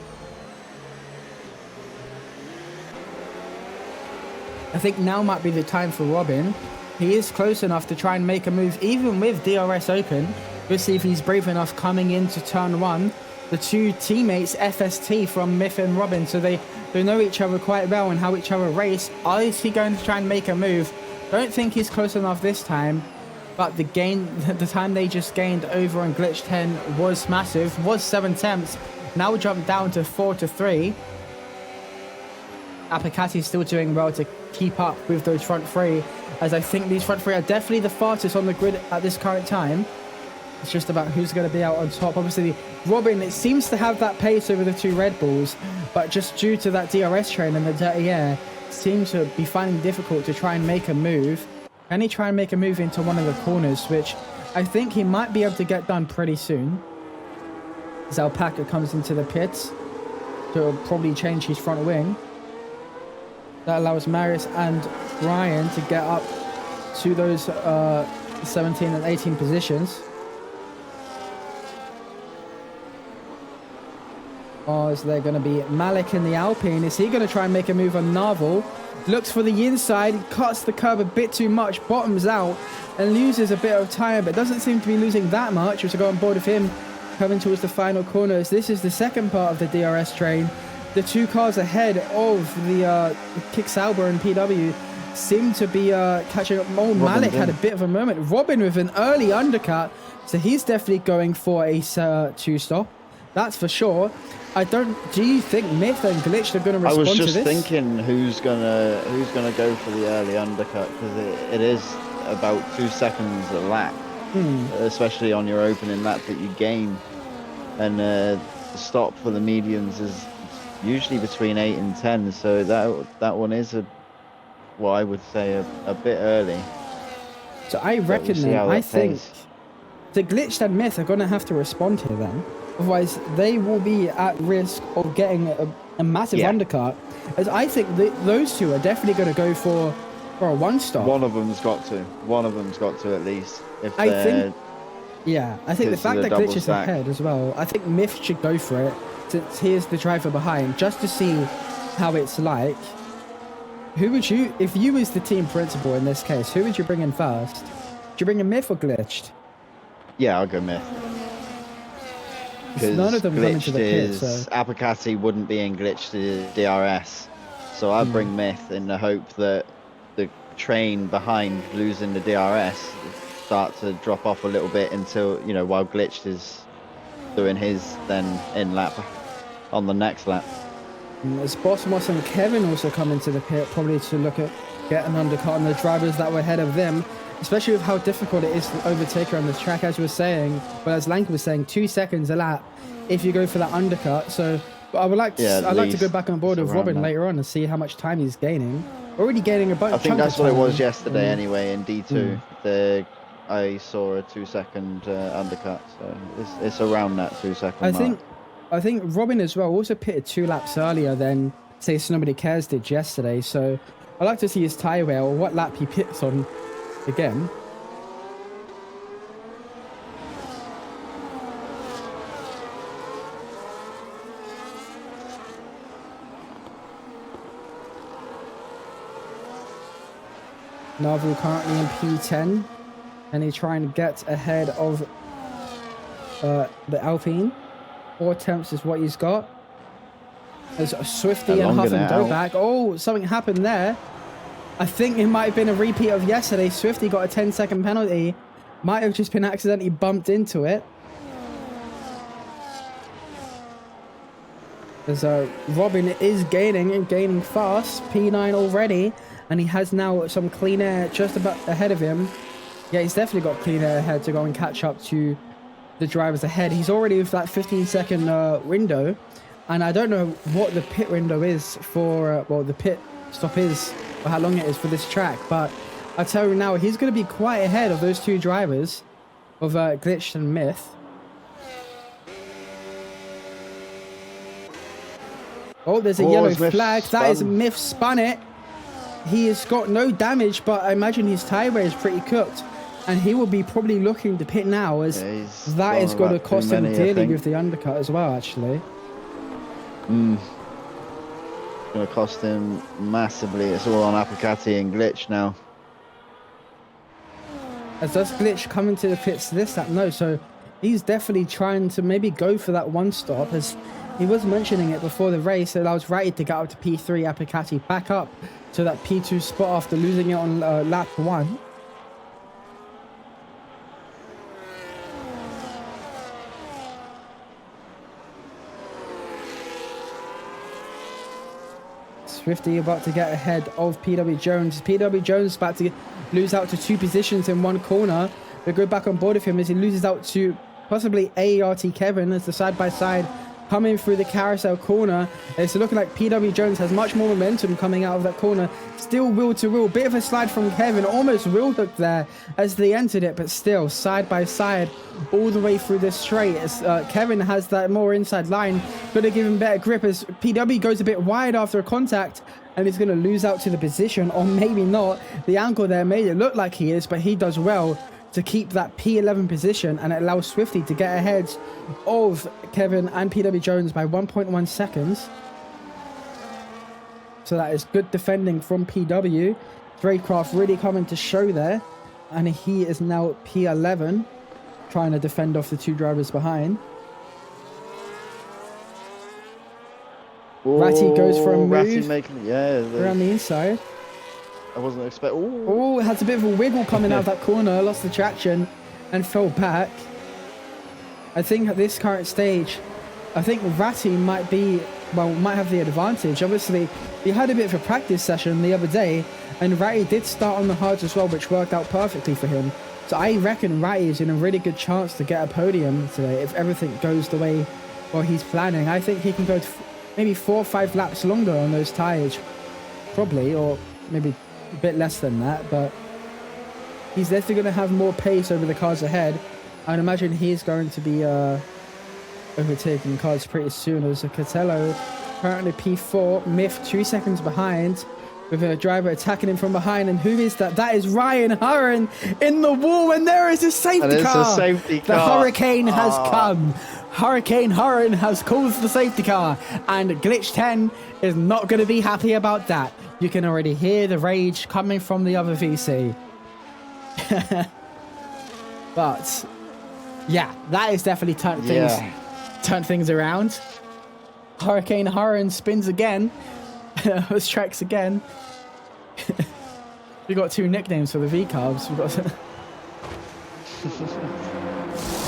I think now might be the time for Robin. He is close enough to try and make a move, even with DRS open. We'll see if he's brave enough coming into turn 1. The two teammates, FST from Myth and Robin, so they know each other quite well and how each other race. Is he going to try and make a move? Don't think he's close enough this time, but the time they just gained over on Glitch 10 was massive, was 7 tenths. Now jumped down to 4 to 3. Apicati's still doing well to keep up with those front three, as I think these front three are definitely the fastest on the grid at this current time. It's just about who's going to be out on top. Obviously, Robin, it seems to have that pace over the two Red Bulls, but just due to that DRS train and the dirty air, seems to be finding it difficult to try and make a move. Can he try and make a move into one of the corners, which I think he might be able to get done pretty soon. As Alpaca comes into the pits to probably change his front wing. That allows Marius and Brian to get up to those 17 and 18 positions. Is there going to be Malik in the Alpine? Is he going to try and make a move on Narvel? Looks for the inside, cuts the curb a bit too much, bottoms out, and loses a bit of time, but doesn't seem to be losing that much, which will go on board with him coming towards the final corners. This is the second part of the DRS train. The two cars ahead of the Kick Sauber and PW seem to be catching up. Oh, Malik had a bit of a moment. Robin with an early undercut, so he's definitely going for a 2-stop. That's for sure. Do you think Myth and Glitch are going to respond to this? I was just thinking who's gonna go for the early undercut, because it is about 2 seconds a lap, especially on your opening lap that you gain, and the stop for the mediums is usually between 8 and 10, so that one is what I would say a bit early. So I reckon I think the Glitch and Myth are going to have to respond here then. Otherwise, they will be at risk of getting a massive undercut. As I think those two are definitely going to go for a 1-stop. One of them's got to. One of them's got to at least. I think the fact that Glitch is ahead as well, I think Myth should go for it, since he is the driver behind, just to see how it's like. Who would you, if you was the team principal in this case, who would you bring in first? Would you bring in Myth or Glitched? Yeah, I'll go Myth. Because none of them come into the pit, so Apicati wouldn't be in Glitch to DRS, so I'd bring Myth in the hope that the train behind losing the DRS start to drop off a little bit until, while Glitched is doing his then in lap on the next lap. As Bosmos and Kevin also come into the pit, probably to look at get an undercut on the drivers that were ahead of them, especially with how difficult it is to overtake her on this track, as you were saying. But as Lanka was saying, 2 seconds a lap if you go for that undercut. So I would like to, I'd like to go back on board with Robin later on and see how much time he's gaining. Already gaining a bunch. I think that's what it was yesterday anyway in D2. I saw a 2-second undercut, so it's around that 2-second mark. I think Robin as well also pitted 2 laps earlier than, say, So Nobody Cares did yesterday. So I'd like to see his tyre wear or what lap he pits on again. Narvel currently in P10, and he trying to get ahead of the Alpine. 4 attempts is what he's got. There's Swifty and Huff and Doback. Oh, something happened there. I think it might have been a repeat of yesterday. Swifty got a 10-second penalty. Might have just been accidentally bumped into it. As Robin is gaining fast. P9 already. And he has now some clean air just about ahead of him. Yeah, he's definitely got clean air ahead to go and catch up to the drivers ahead. He's already with that 15-second window. And I don't know what the pit window is for, the pit stop is, or how long it is for this track. But I'll tell you now, he's going to be quite ahead of those 2 drivers of Glitch and Myth. Oh, there's a yellow flag. That is Myth spun it. He has got no damage, but I imagine his tyre wear is pretty cooked. And he will be probably looking to pit now, as that is going to cost him dearly with the undercut as well, actually. Going to cost him massively. It's all on Apicati and Glitch now. As does Glitch come into the pits this lap? No, so he's definitely trying to maybe go for that one stop, as he was mentioning it before the race. It allows Ratty to get up to P3, Apicati back up to that P2 spot after losing it on lap 1. Swifty about to get ahead of PW Jones. PW Jones about to lose out to 2 positions in one corner. They go back on board with him as he loses out to possibly ART Kevin as the side-by-side coming through the carousel corner. It's looking like PW Jones has much more momentum coming out of that corner. Still wheel to wheel. Bit of a slide from Kevin. Almost wheel hooked there as they entered it, but still side by side all the way through the straight as Kevin has that more inside line. Going to give him better grip as PW goes a bit wide after a contact and he's going to lose out to the position, or maybe not. The angle there made it look like he is, but he does well to keep that P11 position, and it allows Swifty to get ahead of Kevin and PW Jones by 1.1 seconds. So that is good defending from PW. Draycraft really coming to show there, and he is now P11, trying to defend off the 2 drivers behind. Ratty goes for a move around the inside. I wasn't expecting. Oh, has a bit of a wiggle coming out of that corner, lost the traction and fell back. I think at this current stage, I think Ratty might have the advantage. Obviously, he had a bit of a practice session the other day, and Ratty did start on the hards as well, which worked out perfectly for him. So I reckon Ratty is in a really good chance to get a podium today if everything goes the way he's planning. I think he can go maybe 4 or 5 laps longer on those tyres, probably, or maybe a bit less than that, but he's definitely going to have more pace over the cars ahead. I'd imagine he's going to be overtaking cars pretty soon. As a Catello currently P4, Myth 2 seconds behind, with a driver attacking him from behind. And who is that? That is Ryan Hurren in the wall, and there is a safety car. The Hurricane has come. Hurricane Hurren has caused the safety car, and Glitch 10 is not going to be happy about that. You can already hear the rage coming from the other VC. But yeah, that is definitely turned things around. Hurricane Hurren spins again. Strikes again. We got 2 nicknames for the V-Carbs.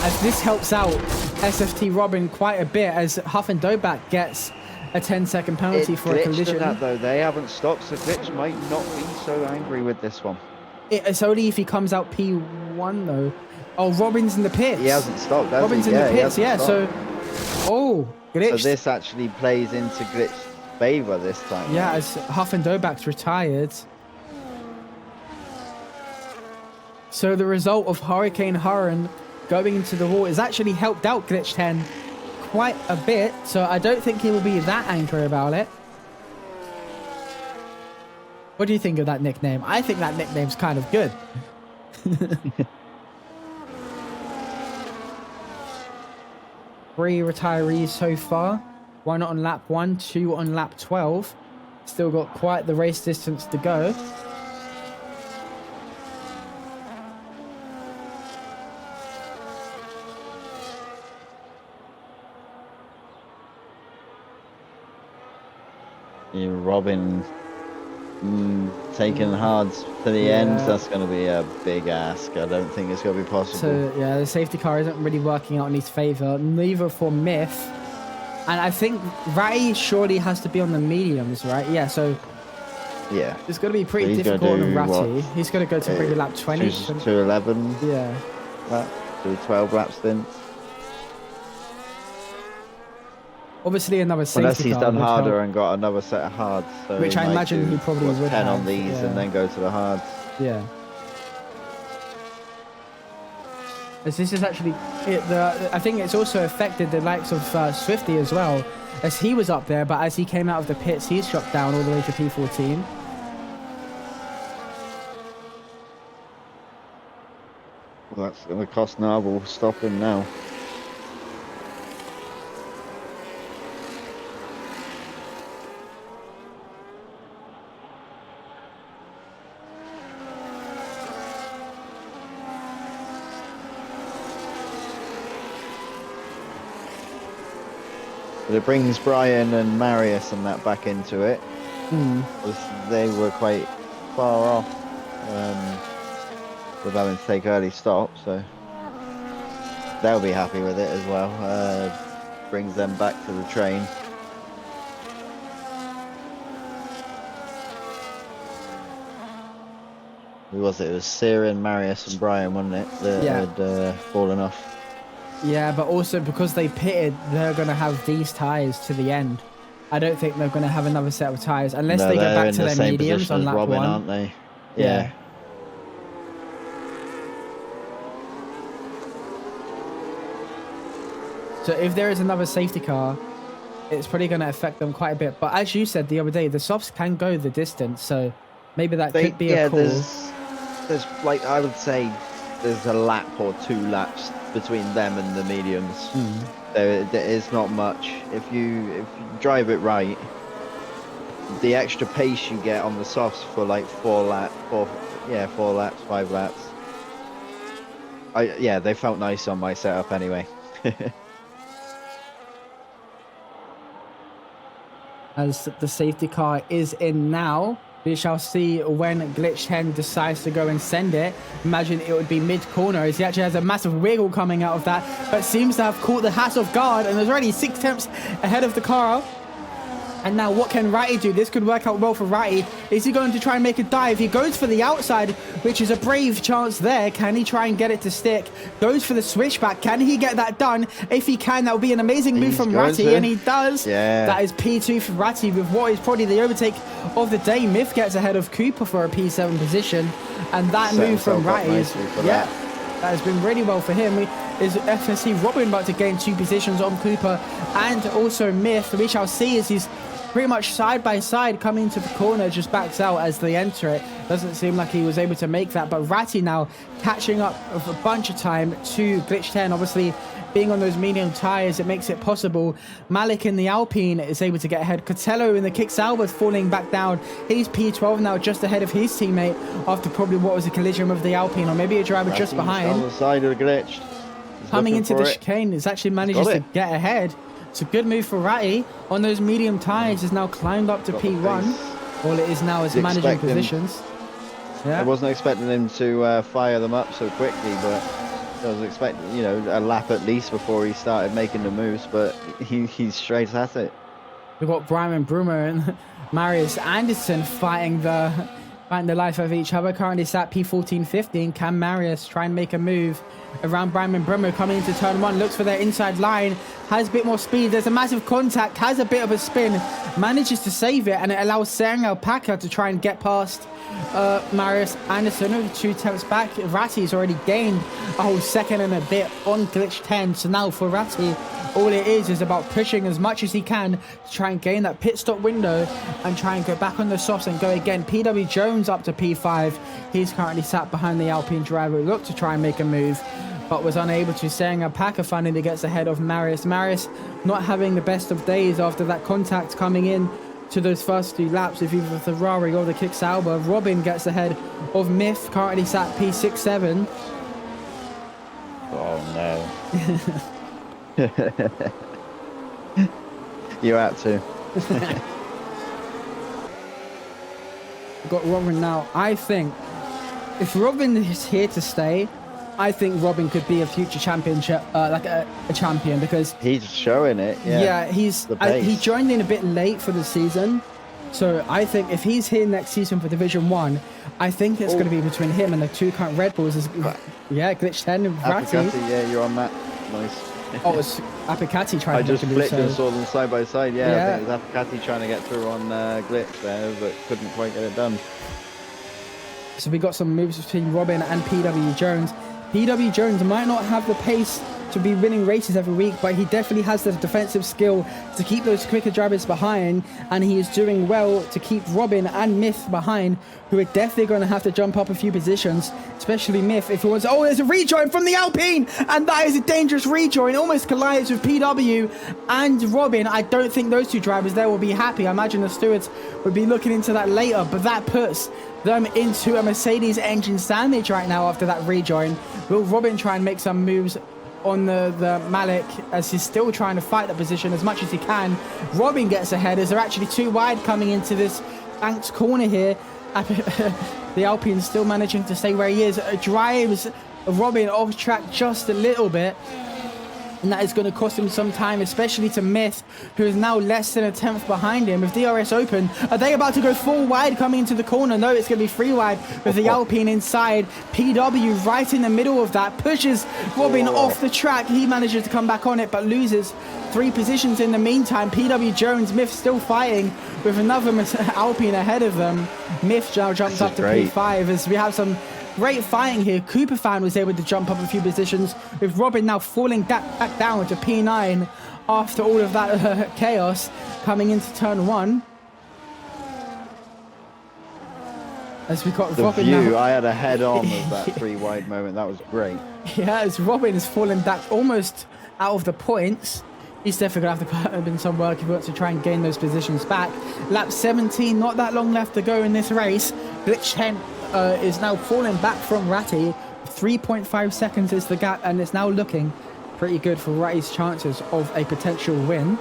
As this helps out SFT Robin quite a bit, as Huff and Doback gets a 10-second penalty for a collision. That, though, they haven't stopped, so Glitch might not be so angry with this one. It's only if he comes out P1 though. Oh, Robin's in the pits. He hasn't stopped. Robin's in the pits, yeah. So, Glitch. So this actually plays into Glitch's favour this time. Yeah, as Huff and Doback's retired. So the result of Hurricane Hurren going into the wall has actually helped out Glitch 10 quite a bit. So I don't think he will be that angry about it. What do you think of that nickname? I think that nickname's kind of good. 3 retirees so far. 1 on lap 1, 2 on lap 12. Still got quite the race distance to go. Yeah, Robin taking hards to the end, that's going to be a big ask. I don't think it's going to be possible. So, yeah, the safety car isn't really working out in his favour. Neither for Myth. And I think Ratty surely has to be on the mediums, right? Yeah, so... Yeah. It's going to be pretty difficult on Ratty. He's going to go to maybe lap 20. 2:11. Yeah. Do 12 lap stints. Obviously another safety car. Unless he's done harder and got another set of hards. So which I imagine he probably would 10 have. on these and then go to the hards. Yeah. As this is actually... I think it's also affected the likes of Swifty as well. As he was up there, but as he came out of the pits, he's dropped down all the way to P14. Well, that's going to cost Narble stopping now. But it brings Brian and Marius and that back into it. Because they were quite far off with having to take early stops, so they'll be happy with it as well. Brings them back to the train. Who was it? It was Siren, Marius and Brian, wasn't it? That had fallen off. Yeah, but also because they pitted, they're going to have these tyres to the end. I don't think they're going to have another set of tyres unless they go back to their mediums on lap Robin, 1. aren't they? Yeah. So if there is another safety car, it's probably going to affect them quite a bit. But as you said the other day, the softs can go the distance, so maybe that could be a call. There's like, I would say there's a lap or 2 laps between them and the mediums. There is not much. If you drive it right, the extra pace you get on the softs for like 4 laps, 5 laps. They felt nice on my setup anyway. As the safety car is in now, we shall see when Glitch 10 decides to go and send it. Imagine it would be mid-corner as he actually has a massive wiggle coming out of that, but seems to have caught the hat off guard and there's already 6 temps ahead of the car. And now what can Ratty do? This could work out well for Ratty. Is he going to try and make a dive? He goes for the outside, which is a brave chance there. Can he try and get it to stick? Goes for the switchback. Can he get that done? If he can, that would be an amazing move from Ratty, and he does. Yeah. That is P2 for Ratty with what is probably the overtake of the day. Myth gets ahead of Cooper for a P7 position, and that move from Ratty is, that has been really well for him. Is FSC Robin about to gain 2 positions on Cooper and also Myth? We shall see as he's pretty much side by side coming to the corner, just backs out as they enter it. Doesn't seem like he was able to make that, but Ratty now catching up with a bunch of time to Glitch 10. Obviously being on those medium tires, it makes it possible. Malik in the Alpine is able to get ahead. Cotello in the Kick Sauber falling back down. He's P12 now, just ahead of his teammate after probably what was a collision with the Alpine, or maybe a driver Ratty's just behind. on the side of the Glitch. Coming into the chicane, is actually manages to get ahead. It's a good move for Ratty on those medium tyres. Has now climbed up to P1. All it is now is managing positions. I wasn't expecting him to fire them up so quickly, but I was expecting, a lap at least before he started making the moves. But he's straight at it. We've got Brian Brummer and Marius Anderson fighting the life of each other. Currently sat P14-15. Can Marius try and make a move around Brian Brummer coming into turn 1? Looks for their inside line. Has a bit more speed. There's a massive contact. Has a bit of a spin. Manages to save it, and it allows Serang Alpaca to try and get past Marius Anderson over 2 temps back. Ratty's already gained a whole second and a bit on Glitch 10. So now for Ratty, all it is about pushing as much as he can to try and gain that pit stop window and try and go back on the softs and go again. PW Jones up to P5. He's currently sat behind the Alpine driver who looked to try and make a move, but was unable to. Saying Alpaca finally gets ahead of Marius. Marius not having the best of days after that contact coming in to those first 2 laps of either the Ferrari or the Kick Sauber. Robin gets ahead of Myth, currently sat P67. Oh no. You had to. Got Robin now. I think if Robin is here to stay, I think Robin could be a future championship, like a champion, because he's showing it. He joined in a bit late for the season, so I think if he's here next season for Division 1, I think it's going to be between him and the 2 current Red Bulls. Glitch 10 and Ratty. Yeah, you're on that. Nice. Oh, it's Apicati trying I to just flipped and so. saw them side by side. I think it was Apicati trying to get through on Glitch there, but couldn't quite get it done. So we got some moves between Robin and PW Jones. PW Jones might not have the pace to be winning races every week, but he definitely has the defensive skill to keep those quicker drivers behind, and he is doing well to keep Robin and Myth behind, who are definitely going to have to jump up a few positions, especially Myth if he wants. Oh, there's a rejoin from the Alpine, and that is a dangerous rejoin, almost collides with PW and Robin. I don't think those two drivers there will be happy. I imagine the stewards would be looking into that later, but that puts them into a Mercedes engine sandwich right now after that rejoin. Will Robin try and make some moves on the Malik as he's still trying to fight the position as much as he can? Robin gets ahead as they're actually too wide coming into this banked corner here. The Alpine still managing to stay where he is. Drives Robin off track just a little bit, and that is going to cost him some time, especially to Myth, who is now less than a tenth behind him. With DRS open, are they about to go full wide coming into the corner? No, it's going to be free wide with the Alpine inside. PW right in the middle of that, pushes Robin off the track. He manages to come back on it, but loses 3 positions in the meantime. PW Jones, Myth still fighting with another Alpine ahead of them. Myth now jumps up to P5 as we have some great fighting here. Cooper fan was able to jump up a few positions, with Robin now falling back down to P9 after all of that chaos coming into turn 1. As we got the Robin view, now. I had a head-on of that 3 wide moment. That was great. Yeah, as Robin is falling back almost out of the points. He's definitely going to have to put in some work if he wants to try and gain those positions back. Lap 17, not that long left to go in this race. Glitch 10 is now falling back from Ratty. 3.5 seconds is the gap, and it's now looking pretty good for Ratty's chances of a potential win.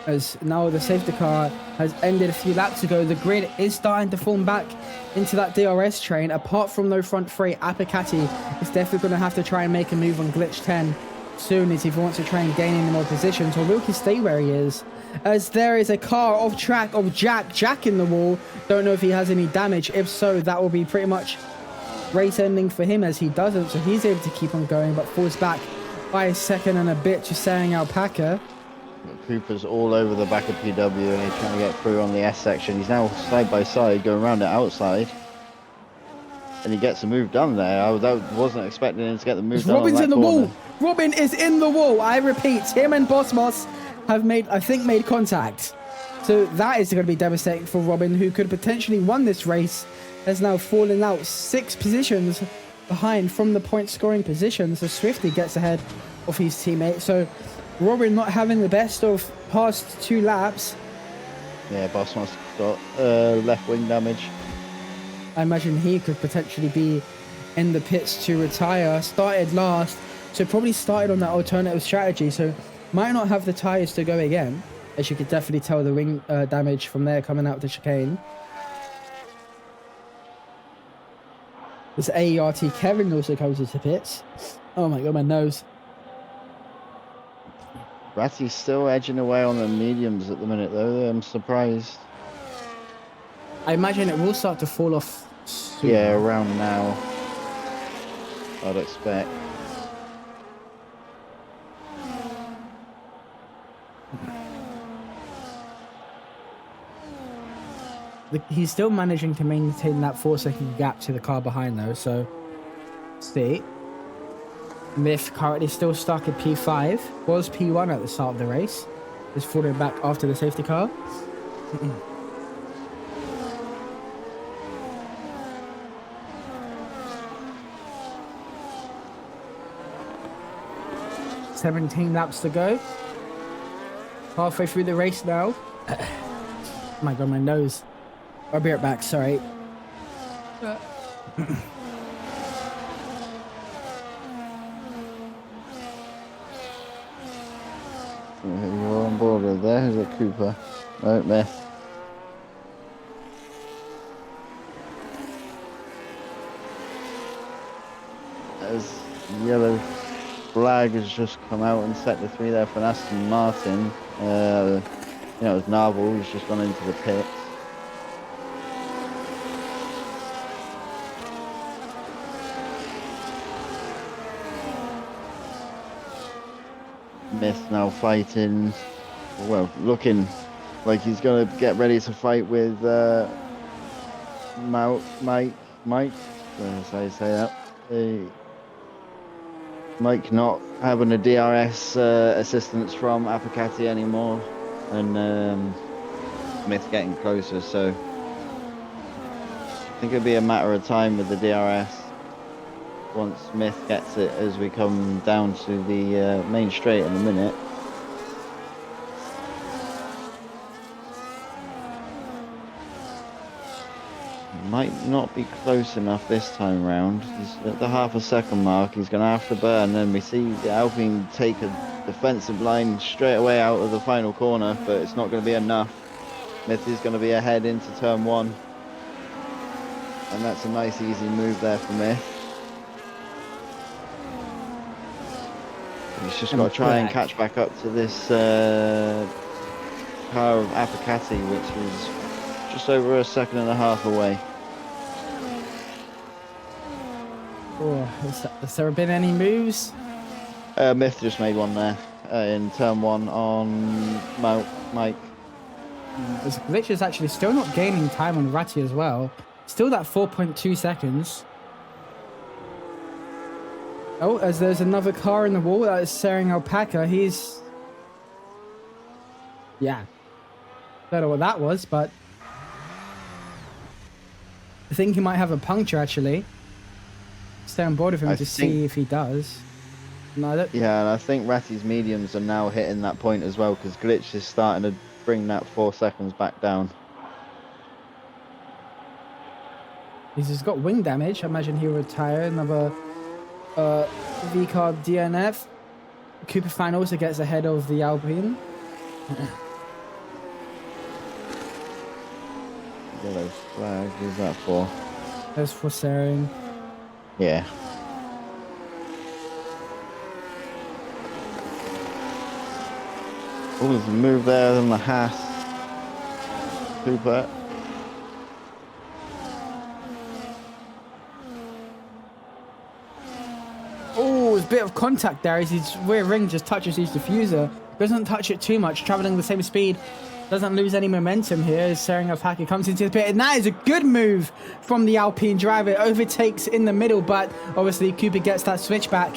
As now the safety car has ended a few laps ago, the grid is starting to form back into that DRS train. Apart from no front three, Apicati is definitely going to have to try and make a move on Glitch 10 soon as he wants to try and gain any more positions, or will he stay where he is? As there is a car off track of Jack in the wall. Don't know if he has any damage. If so, that will be pretty much race ending for him, as he doesn't, so he's able to keep on going but falls back by a second and a bit to Sang Alpaca. Cooper's all over the back of PW and he's trying to get through on the S section. He's now side by side going around the outside, and he gets a move done there. I wasn't expecting him to get the move done. Robin's on that in the corner. wall. Robin is in the wall. I repeat, him and Boss have made contact. So that is going to be devastating for Robin, who could potentially won this race. Has now fallen out 6 positions behind from the point scoring position. So Swifty gets ahead of his teammate. So Robin not having the best of past 2 laps. Yeah, Bossman's got left wing damage. I imagine he could potentially be in the pits to retire. Started last, so probably started on that alternative strategy. So might not have the tyres to go again, as you could definitely tell the wing damage from there coming out the chicane. This AERT Kevin also comes into pits. Oh my god, my nose. Ratty's still edging away on the mediums at the minute though. I'm surprised. I imagine it will start to fall off soon. Yeah, around now, I'd expect. He's still managing to maintain that 4-second gap to the car behind though, so see. Myth currently still stuck at P5, was P1 at the start of the race. Is falling back after the safety car. 17 laps to go. Halfway through the race now. Oh my god, my nose. I'll be right back, sorry. You're on board with there. Who's it, Cooper? No, Myth. As yellow flag has just come out in sector 3 there for Aston Martin. It was Narvel who's just gone into the pits. Myth now fighting, well, looking Like he's gonna get ready to fight with Mike. That's how you say that. Mike not having a DRS assistance from Apicati anymore, and Smith getting closer. So I think it'll be a matter of time with the DRS once Smith gets it as we come down to the main straight in a minute. Might not be close enough this time round. He's at the half a second mark. He's going to have to burn. And we see the Alpine take a defensive line straight away out of the final corner, but it's not going to be enough. Smith is going to be ahead into turn 1. And that's a nice easy move there for Smith. He's just got to try and catch back up to this car of Apicati, which is just over a second and a half away. Oh, has there been any moves? Myth just made one there in turn 1 on Mike. Glitch is actually still not gaining time on Ratty as well. Still that 4.2 seconds. Oh, as there's another car in the wall, that is Sering Alpaca. He's... Yeah. Don't know what that was, but... I think he might have a puncture, actually. Stay on board with him to see if he does. No, I don't... Yeah, and I think Ratty's mediums are now hitting that point as well, because Glitch is starting to bring that 4 seconds back down. He's got wing damage. I imagine he'll retire. Another V-Carb DNF. Cooper Fan also gets ahead of the Alpine. Yellow flag, who's that for? That's for Sering. Yeah. Oh, there's a move there on the Haas. Cooper. Oh, there's a bit of contact there as his rear ring just touches his diffuser. Doesn't touch it too much, traveling the same speed. Doesn't lose any momentum here as Sering Alpaca comes into the pit. And that is a good move from the Alpine driver. It overtakes in the middle, but obviously Cooper gets that switchback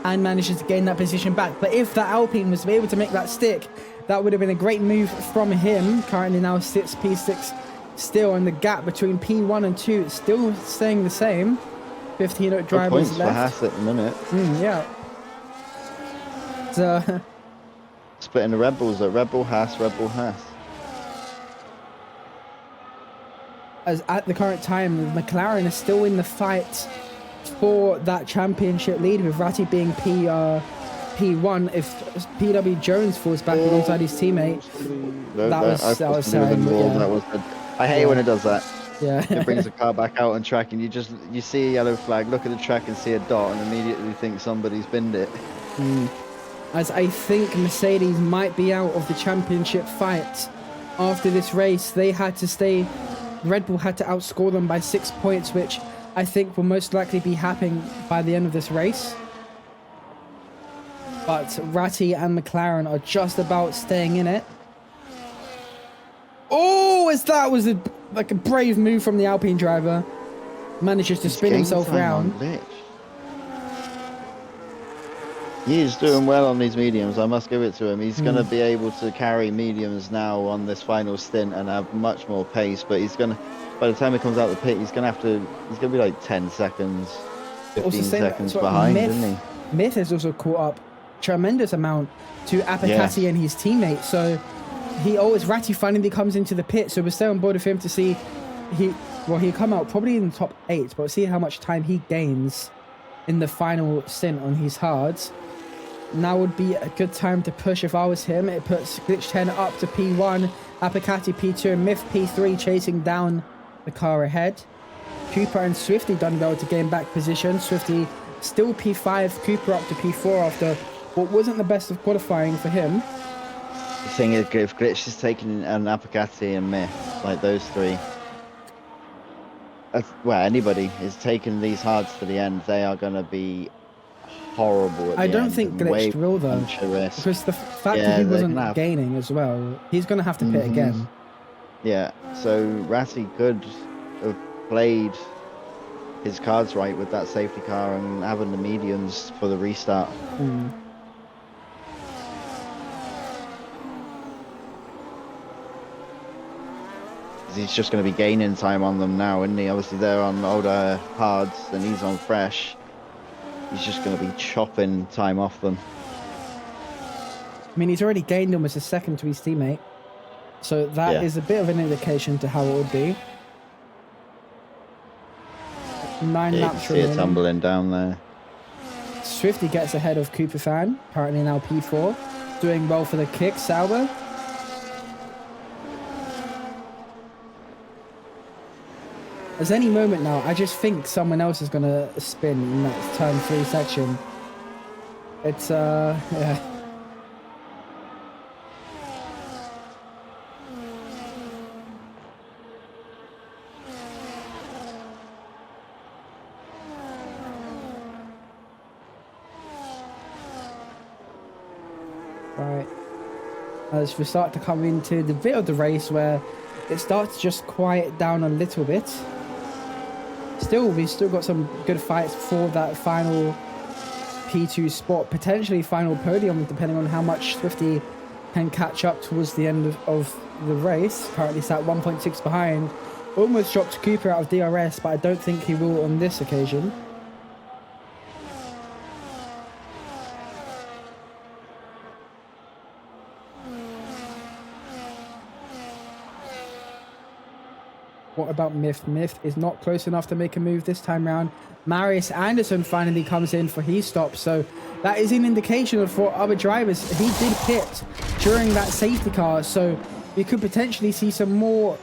and manages to gain that position back. But if the Alpine was to be able to make that stick, that would have been a great move from him. Currently now sits P6 still, and the gap between P1 and 2 is still staying the same. 15 drivers points left. for Haas at the minute. Yeah. So splitting the Red Bulls at Red Bull Haas, Red Bull Haas. As at the current time, McLaren is still in the fight for that championship lead, with Ratty being P1. If PW Jones falls back alongside his teammate, that was sad. I hate when it does that. Yeah. It brings the car back out on track, and you see a yellow flag, look at the track and see a dot, and immediately think somebody's binned it. As I think Mercedes might be out of the championship fight after this race. They had to stay. Red Bull had to outscore them by 6 points, which I think will most likely be happening by the end of this race. But Ratty and McLaren are just about staying in it. Oh, as that was a brave move from the Alpine driver. Manages to spin himself round. He is doing well on these mediums, I must give it to him. He's going to be able to carry mediums now on this final stint and have much more pace, but he's going to, by the time he comes out the pit, he's going to be like 10 seconds, 15 seconds behind, isn't he? Myth has also caught up tremendous amount to Apicati and his teammates, so Ratty finally comes into the pit, so we're still on board with him to see, he'll come out probably in the top 8, but we'll see how much time he gains in the final stint on his hards. Now would be a good time to push if I was him. It puts Glitch 10 up to P1, Apicati P2, and Myth P3 chasing down the car ahead. Cooper and Swifty done well to gain back position. Swifty still P5, Cooper up to P4 after what wasn't the best of qualifying for him. The thing is, if Glitch is taking an Apicati and Myth, like those three, well, anybody is taking these hards to the end, they are going to be horrible at I the don't end. think And way glitched will though, bunch of risk. because the fact Yeah, that he they're wasn't gonna have. gaining as well, he's going to have to pit again. Yeah, so Ratty could have played his cards right with that safety car and having the mediums for the restart. He's just going to be gaining time on them now, isn't he? Obviously, they're on older hards and he's on fresh. He's just going to be chopping time off them. I mean, he's already gained almost a second to his teammate. So that is a bit of an indication to how it would be. 9 laps see remaining. it tumbling down there. Swifty gets ahead of Cooper Fan, apparently now P4. Doing well for the kick, Sauber. As any moment now, I just think someone else is going to spin in that turn 3 section. It's, yeah. Right. As we start to come into the bit of the race where it starts to just quiet down a little bit. We've still got some good fights for that final P2 spot, potentially final podium, depending on how much Swifty can catch up towards the end of the race. Currently sat 1.6 behind. Almost dropped Cooper out of DRS, but I don't think he will on this occasion. What about Myth? Myth is not close enough to make a move this time round. Marius Anderson finally comes in for his stop, so that is an indication for other drivers. He did pit during that safety car, so we could potentially see some more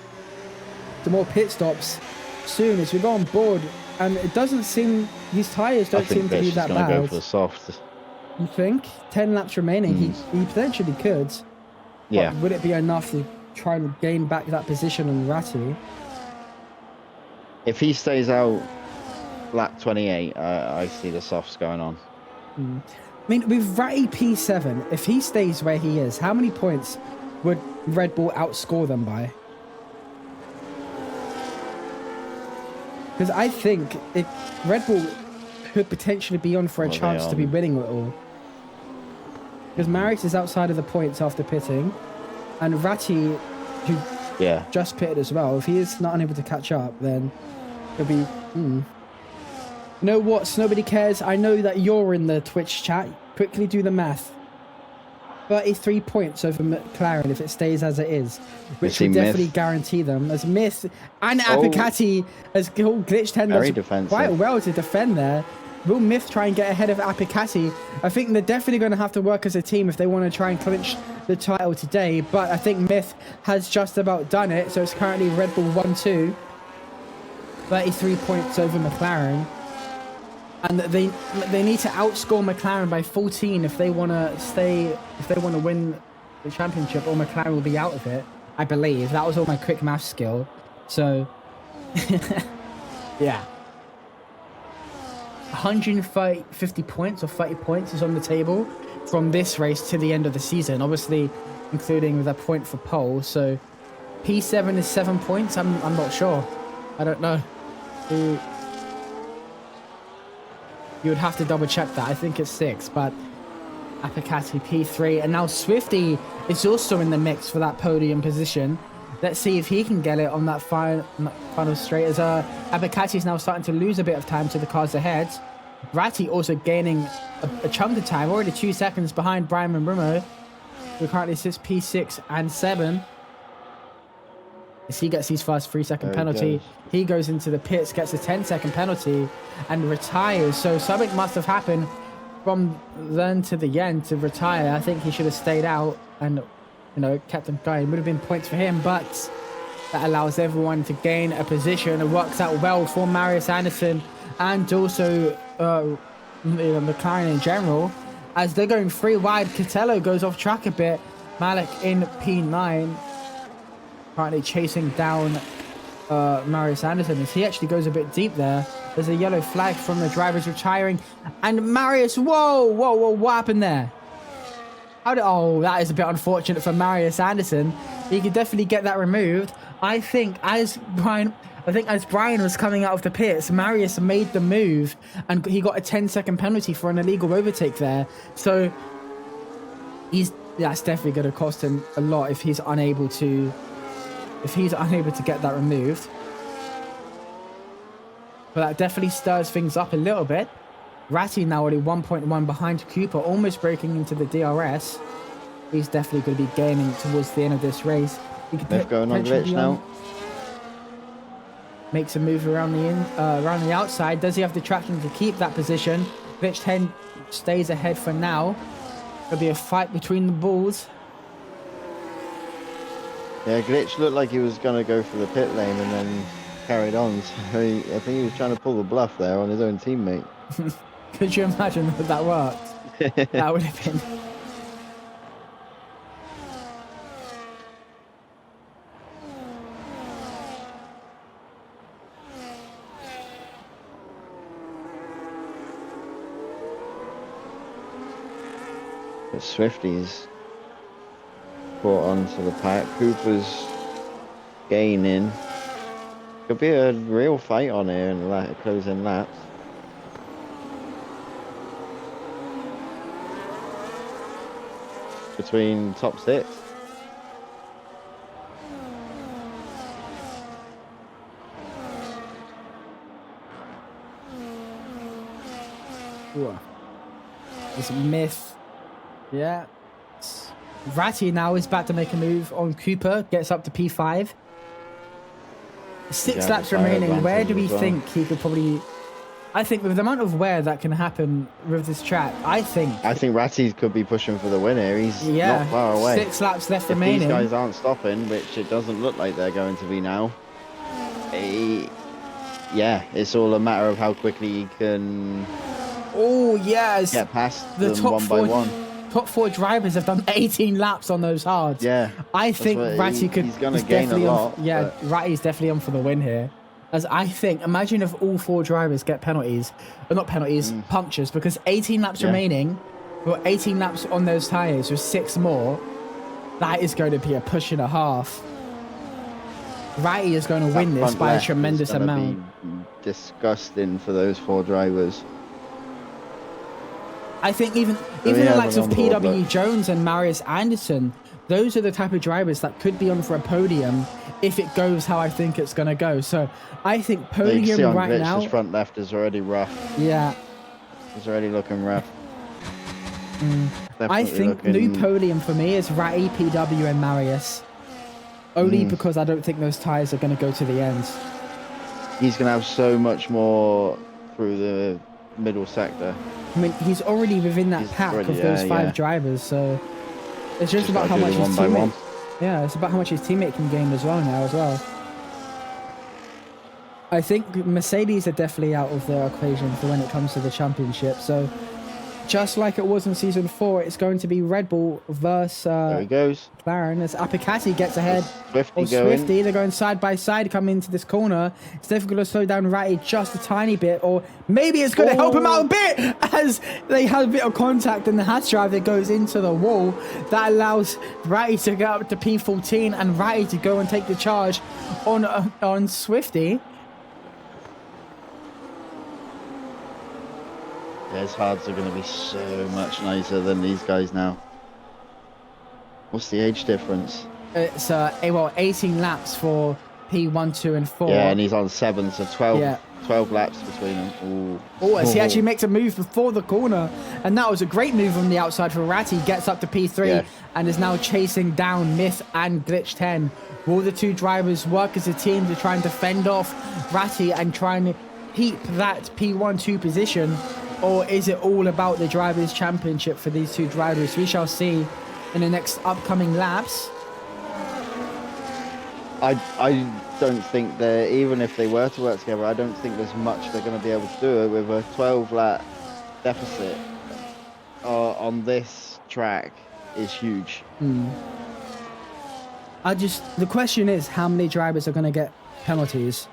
pit stops soon as we go on board. And it doesn't seem, his tyres don't seem to be that bad. Go for the soft. You think? 10 laps remaining, he potentially could. Yeah. But would it be enough to try and gain back that position on Ratty? If he stays out lap 28, I see the softs going on. I mean, with Ratty P7, if he stays where he is, how many points would Red Bull outscore them by? Because I think Red Bull could potentially be on for a chance to be winning it all. Because Marius is outside of the points after pitting, and Ratty, who just pitted as well, if he is not unable to catch up, then it'll be... You know what? Nobody cares. I know that you're in the Twitch chat. Quickly do the math. 33 points over McLaren if it stays as it is, which would definitely guarantee them. As Myth and Apicati has glitched Henders quite well to defend there. Will Myth try and get ahead of Apicati? I think they're definitely going to have to work as a team if they want to try and clinch the title today, but I think Myth has just about done it, so it's currently Red Bull 1-2. 33 points over McLaren. And they need to outscore McLaren by 14 if they want to win the championship, or McLaren will be out of it, I believe. That was all my quick math skill. So, yeah. 150 points or 30 points is on the table from this race to the end of the season, obviously including the point for pole. So, P7 is 7 points. I'm not sure. I don't know. You would have to double check that. I think it's 6, but Apicati P3. And now Swifty is also in the mix for that podium position. Let's see if he can get it on that final straight, as Apicati is now starting to lose a bit of time to the cars ahead. Ratty also gaining a chunk of time, already 2 seconds behind Brian Monroe, who currently sits P6 and 7. As he gets his first 3-second penalty, he goes into the pits, gets a 10-second penalty, and retires. So something must have happened from then to the end to retire. I think he should have stayed out and, kept them going. It would have been points for him, but that allows everyone to gain a position. It works out well for Marius Anderson and also McLaren in general. As they're going 3 wide, Catello goes off track a bit. Malik in P9. Currently chasing down Marius Anderson as he actually goes a bit deep there. There's a yellow flag from the drivers retiring. And Marius, whoa, what happened there? Oh, that is a bit unfortunate for Marius Anderson. He could definitely get that removed. I think as Brian was coming out of the pits, Marius made the move and he got a 10-second penalty for an illegal overtake there. So that's definitely going to cost him a lot if he's unable to get that removed. But that definitely stirs things up a little bit. Ratty now only 1.1 behind Cooper, almost breaking into the DRS. He's definitely going to be gaining towards the end of this race. They're going on glitch now. Makes a move around the outside. Does he have the traction to keep that position? Glitch 10 stays ahead for now. There'll be a fight between the bulls. Yeah, Glitch looked like he was going to go for the pit lane and then carried on. So I think he was trying to pull the bluff there on his own teammate. Could you imagine if that worked? That would have been... But Swifty's brought onto the pack. Cooper's gaining. Could be a real fight on here in the closing laps. Between top 6. It's a myth. Yeah. Ratty now is about to make a move on Cooper. Gets up to P5. 6 laps remaining. Where do we think he could probably... I think with the amount of wear that can happen with this track, I think Ratty could be pushing for the win here. He's not far away. 6 laps left if remaining. These guys aren't stopping, which it doesn't look like they're going to be now. Yeah, it's all a matter of how quickly he can... Oh, yes. Get past the them top one by one. Top 4 drivers have done 18 laps on those hards. Yeah. I think Ratty he's going to gain a lot. Ratty's definitely on for the win here. As I think, imagine if all 4 drivers get penalties, or not penalties, punctures, because 18 laps remaining, well, 18 laps on those tyres with 6 more, that is going to be a push and a half. Ratty is going to win this by a tremendous amount. Be disgusting for those 4 drivers. I think even the likes of PW Jones and Marius Anderson, those are the type of drivers that could be on for a podium if it goes how I think it's going to go. So I think podium right now... His front left is already rough. Yeah. It's already looking rough. I think new podium for me is Ratty, PW and Marius. Only because I don't think those tyres are going to go to the end. He's going to have so much more through the middle sector. I mean, he's already within that pack of those 5 drivers, so it's just about how much his teammate... Yeah, it's about how much his teammate can gain as well now as well. I think Mercedes are definitely out of the equation for when it comes to the championship, so just like it was in Season 4, it's going to be Red Bull versus there he goes. McLaren as Apicati gets ahead Swifty of Swifty. They're going side by side coming into this corner. It's definitely going to slow down Ratty just a tiny bit, or maybe it's going to help him out a bit as they have a bit of contact in the hatch drive that goes into the wall. That allows Ratty to get up to P14 and Ratty to go and take the charge on Swifty. His hards are going to be so much nicer than these guys now. What's the age difference? It's 18 laps for P1, 2 and 4. Yeah, and he's on 7, so 12 laps between them. As he actually makes a move before the corner, and that was a great move on the outside for Ratty. Gets up to P3 and is now chasing down Myth and Glitch 10. Will the 2 drivers work as a team to try and defend off Ratty and try and keep that P1, 2 position? Or is it all about the Drivers' Championship for these 2 drivers? We shall see in the next upcoming laps. I don't think they're, even if they were to work together, I don't think there's much they're going to be able to do with a 12-lap deficit on this track is huge. The question is, how many drivers are going to get penalties?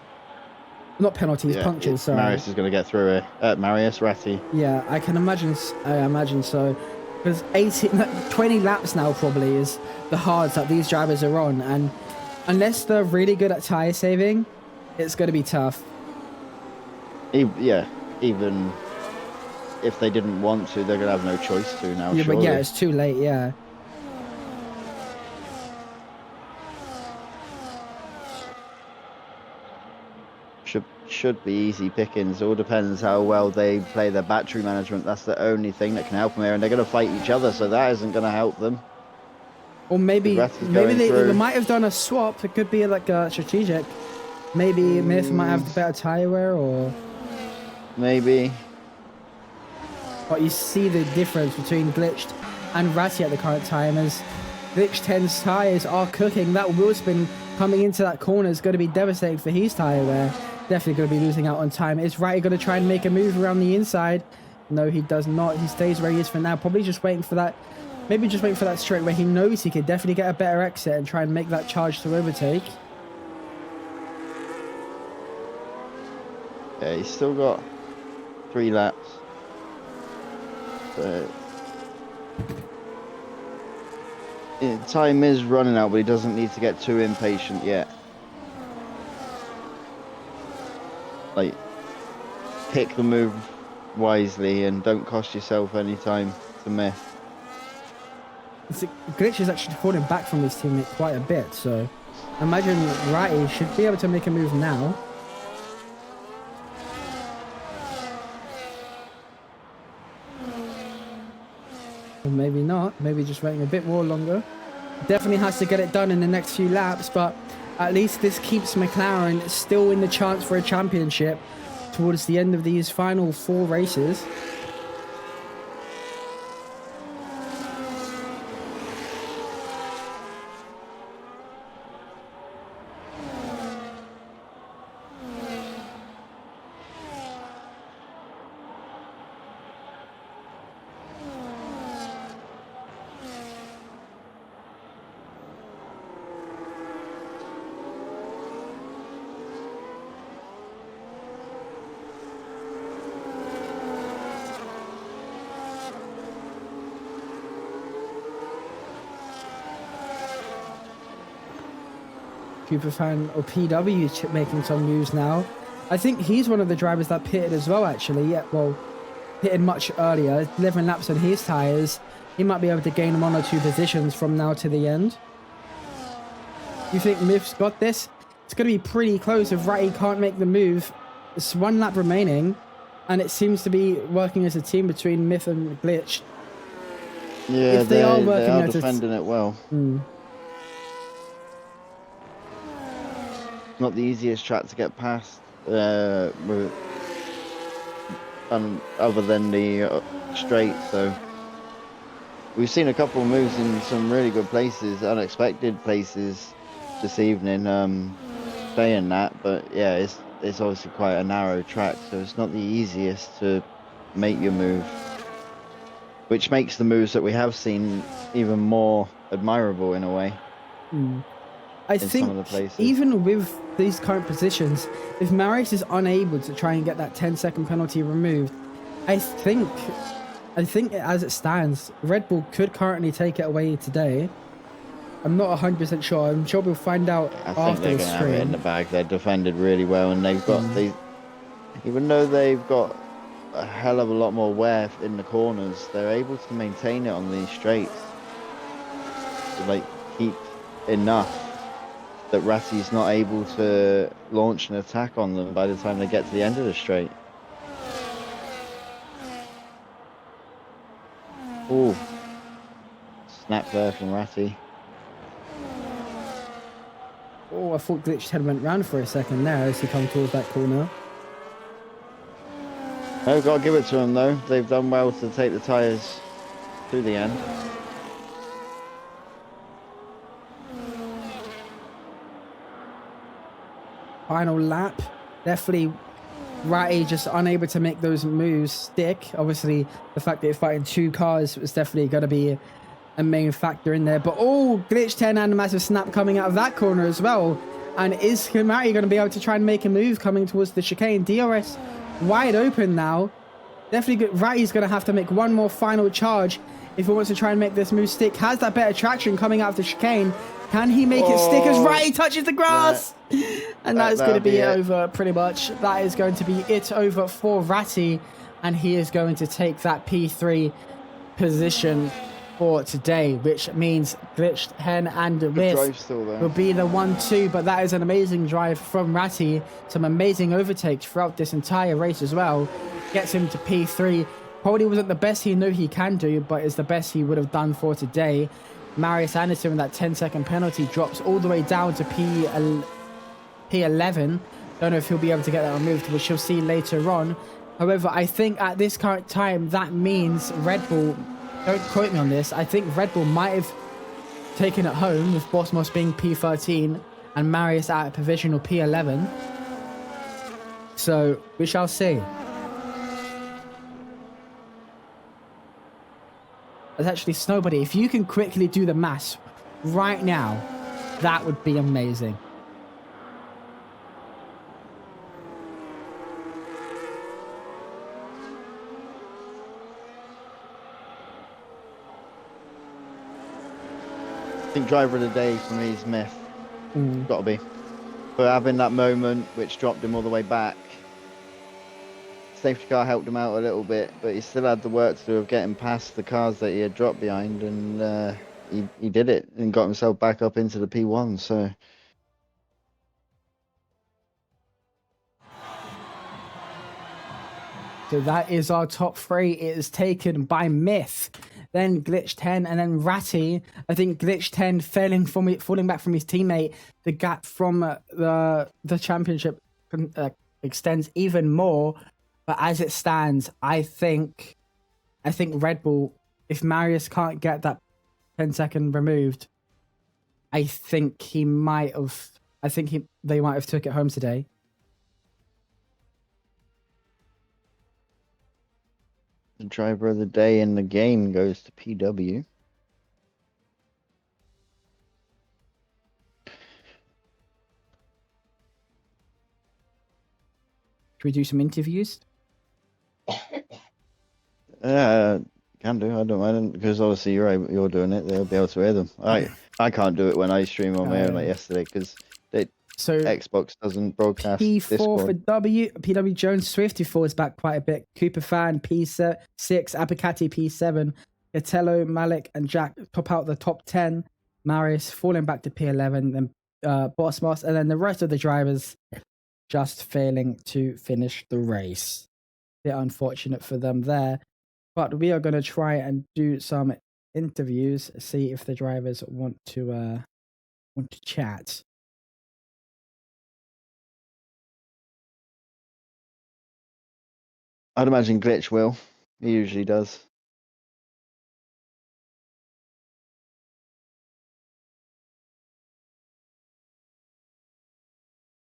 Not penalties, Yeah, punctures. Sorry. Marius is going to get through it. Marius Ratti. Yeah, I can imagine. I imagine so. Because 20 laps now probably is the hards that these drivers are on, and unless they're really good at tire saving, it's going to be tough. Yeah, even if they didn't want to, they're going to have no choice to now. Yeah, surely. but yeah, it's too late. Yeah. Should be easy pickings. It all depends how well they play their battery management. That's the only thing that can help them here, and they're going to fight each other, so that isn't going to help them. Or maybe they might have done a swap. It could be like a strategic. Maybe Myth might have the better tire wear, or maybe. But you see the difference between Glitched and Ratti at the current time, as Glitch 10's tires are cooking. That wheel spin coming into that corner is going to be devastating for his tire wear. Definitely going to be losing out on time. Is Ratti going to try and make a move around the inside? No, he does not. He stays where he is for now. Probably just waiting for that. Maybe just waiting for that straight where he knows he could definitely get a better exit and try and make that charge to overtake. Yeah, he's still got 3 laps. But yeah, time is running out, but he doesn't need to get too impatient yet. Like, pick the move wisely and don't cost yourself any time to miss. Glitch is actually falling back from his teammate quite a bit, so imagine Ratti should be able to make a move now. Or maybe not, maybe just waiting a bit more longer. Definitely has to get it done in the next few laps, but at least this keeps McLaren still in the chance for a championship towards the end of these final 4 races. Superfan or PW making some moves now. I think he's one of the drivers that pitted as well, actually. Yeah, well, pitted much earlier. 11 laps on his tyres. He might be able to gain 1 or 2 positions from now to the end. You think Myth's got this? It's going to be pretty close if Ratti can't make the move. It's 1 lap remaining, and it seems to be working as a team between Myth and Glitch. Yeah, if they are working defending it well. Not the easiest track to get past, other than the straight. So we've seen a couple of moves in some really good places, unexpected places this evening. Saying that, but yeah, it's obviously quite a narrow track, so it's not the easiest to make your move, which makes the moves that we have seen even more admirable in a way. I think even with these current positions, if Marius is unable to try and get that 10-second penalty removed, I think as it stands, Red Bull could currently take it away today. I'm not 100% sure. I'm sure we'll find out after the stream. I think they're going to have it in the bag. They're defended really well, and they've got even though they've got a hell of a lot more wear in the corners, they're able to maintain it on these straights. To, like, keep enough that Ratti's not able to launch an attack on them by the time they get to the end of the straight. Ooh. Snap there from Ratti. Oh, I thought Glitch's head went round for a second there as he come towards that corner. No, got to give it to them though. They've done well to take the tyres to the end. Final lap. Definitely Ratti just unable to make those moves stick. Obviously, the fact that you're fighting 2 cars was definitely going to be a main factor in there. But oh, Glitch 10 and a massive snap coming out of that corner as well. And is Mary going to be able to try and make a move coming towards the chicane? DRS wide open now. Definitely Ratty's going to have to make one more final charge if he wants to try and make this move stick. Has that better traction coming out of the chicane. Can he make it stick as Ratty touches the grass? And that is going to be it over pretty much. That is going to be it over for Ratty. And he is going to take that P3 position for today, which means Glitched Hen and Miss will be the 1-2, but that is an amazing drive from Ratty. Some amazing overtakes throughout this entire race as well. Gets him to P3. Probably wasn't the best he knew he can do, but is the best he would have done for today. Marius Anderson with that 10-second penalty drops all the way down to P11. Don't know if he'll be able to get that removed, which you'll see later on. However, I think at this current time, that means Red Bull, don't quote me on this, I think Red Bull might have taken it home with Boss Moss being P13 and Marius at a provisional P11. So, we shall see. There's actually Snowbody. If you can quickly do the maths right now, that would be amazing. I think driver of the day for me is Myth. Got to be. For having that moment which dropped him all the way back. Safety car helped him out a little bit, but he still had the work to do of getting past the cars that he had dropped behind, and he did it and got himself back up into the P1. So that is our top three. It is taken by Myth, then Glitch 10, and then Ratty. I think Glitch 10 falling back from his teammate. The gap from the championship extends even more. But as it stands, I think Red Bull, if Marius can't get that 10-second removed, they might have took it home today. the driver of the day in the game goes to PW. Should we do some interviews? Can do. I don't mind, because obviously you're doing it. They'll be able to hear them. I can't do it when I stream on my own like yesterday, because Xbox doesn't broadcast. P4 Discord. for W. PW Jones Swift, who falls back quite a bit. Cooper Fan P6, Abacati P7, Atello, Malik, and Jack top out the top 10. Marius falling back to P11, then Boss Moss, and then the rest of the drivers just failing to finish the race. Bit unfortunate for them there, but we are going to try and do some interviews, see if the drivers want to chat. I'd imagine Glitch will. He usually does.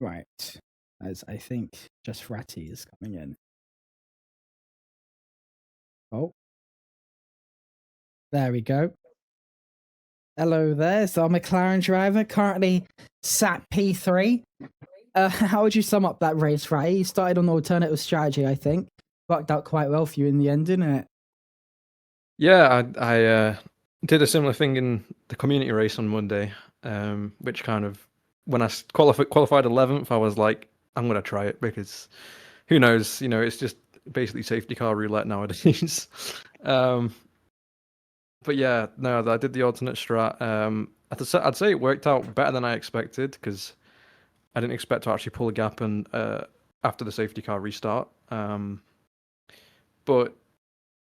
Right. As I think just Ratty is coming in. Oh. There we go. Hello there. So our McLaren driver currently sat P3. How would you sum up that race, Ratty? You started on the alternative strategy, I think. Worked out quite well for you in the end, didn't it? Yeah, I did a similar thing in the community race on Monday, which kind of, when I qualified 11th, I was like, I'm going to try it, because who knows, it's just basically safety car roulette nowadays. But yeah, no, I did the alternate strat. I'd say it worked out better than I expected, because I didn't expect to actually pull a gap and after the safety car restart. But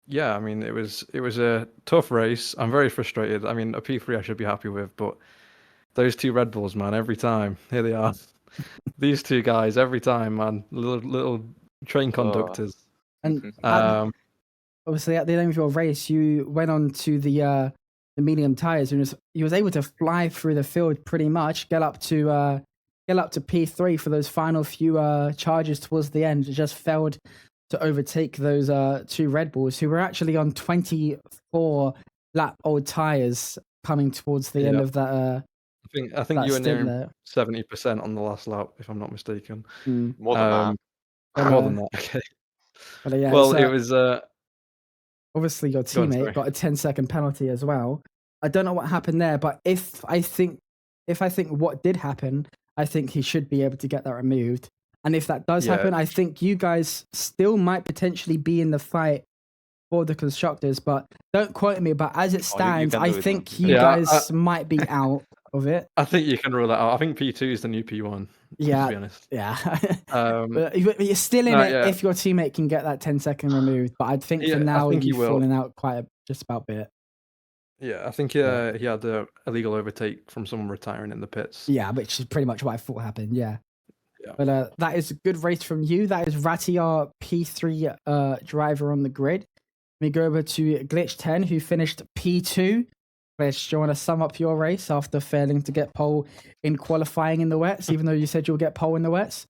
yeah, I mean, it was a tough race. I'm very frustrated. I mean, a P3 I should be happy with, but those two Red Bulls, man, every time, here they are. These two guys, every time, man, little train conductors. And obviously, at the end of your race, you went on to the medium tires, and you was able to fly through the field pretty much, get up to P3 for those final few charges towards the end. It just failed to overtake those two Red Bulls, who were actually on 24 lap old tires coming towards the end of that I think that you were stint near there. 70% on the last lap, if I'm not mistaken. More than that. But, More than that. Okay. yeah, Well, it was. obviously your Go on, teammate sorry. got a 10-second penalty as well. I don't know what happened there, but if I think what did happen, I think he should be able to get that removed. And if that does Yeah. happen, I think you guys still might potentially be in the fight for the constructors, but don't quote me. But as it you stands, can I do it, think man. you Yeah, guys might be out of it. I think you can rule that out. I think P2 is the new P1. Yeah, To be honest. yeah. Um, But you're still in no, it yeah. if your teammate can get that 10-second removed. But I think Yeah, for I now think he you've will. fallen out quite just about bit. Yeah, I think he Yeah. had the illegal overtake from someone retiring in the pits. Yeah, which is pretty much what I thought happened. Yeah. Yeah. But that is a good race from you. That is Ratty, our P3 driver on the grid. We go over to Glitch 10, who finished P2. Glitch, do you want to sum up your race after failing to get pole in qualifying in the wets, even though you said you'll get pole in the wets?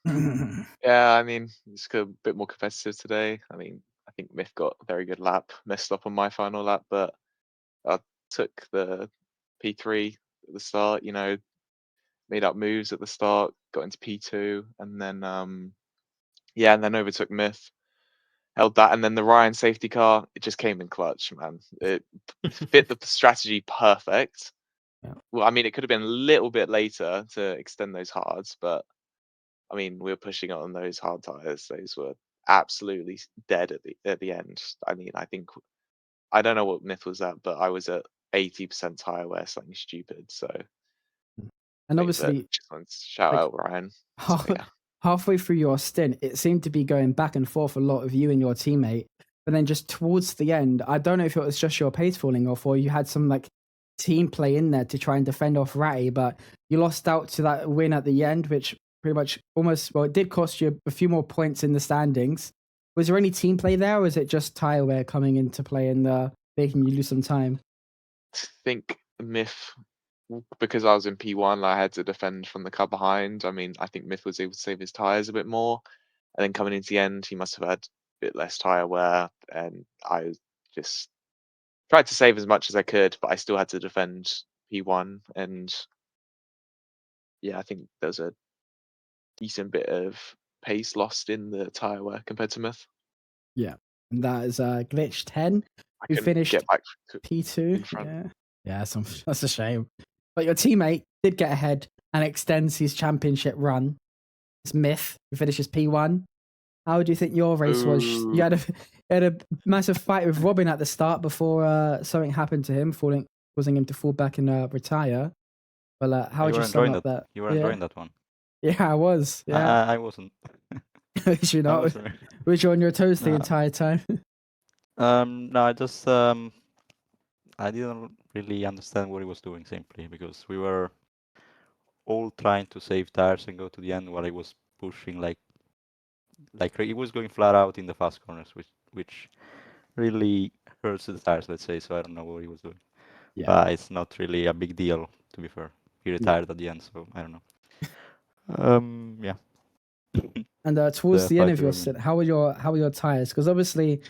Yeah, I mean, it's got a bit more competitive today. I mean, I think Myth got a very good lap, messed up on my final lap, but I took the P3 at the start, made up moves at the start, got into P2, and then and then overtook Myth, held that, and then the Ryan safety car, it just came in clutch, man. It fit the strategy perfect. Yeah. Well, I mean, it could have been a little bit later to extend those hards, but I mean, we were pushing on those hard tires. Those were absolutely dead at the end. I mean, I don't know what Myth was at, but I was at 80% tire wear, something stupid. So, And obviously, just want to shout like, out Ryan. So, yeah. halfway through your stint, it seemed to be going back and forth a lot of you and your teammate. But then just towards the end, I don't know if it was just your pace falling off or you had some like team play in there to try and defend off Ratty, but you lost out to that win at the end, which pretty much it did cost you a few more points in the standings. Was there any team play there, or was it just tire wear coming into play and making you lose some time? I think Myth, because I was in P1, I had to defend from the car behind. I mean, I think Myth was able to save his tires a bit more. And then coming into the end, he must have had a bit less tire wear. And I just tried to save as much as I could, but I still had to defend P1. And yeah, I think there's a decent bit of pace lost in the tire wear compared to Myth. Yeah. And that is Glitch 10, I who couldn't finished get back in P2. front. Yeah, that's a shame. But your teammate did get ahead and extends his championship run. It's Myth, who finishes P1. How do you think your race was? You had a massive fight with Robin at the start before something happened to him, causing him to fall back and retire. Well, how would you sum up that? You were enjoying that one. Yeah, I was. Yeah, I wasn't. was you not? Was you on your toes the entire time? No, I didn't really understand what he was doing simply because we were all trying to save tires and go to the end while he was pushing like he was going flat out in the fast corners, which really hurts the tires, let's say. So I don't know what he was doing. Yeah. But it's not really a big deal, to be fair. He retired at the end, so I don't know. Yeah. And towards the end of your stint, how were your tires? Because obviously,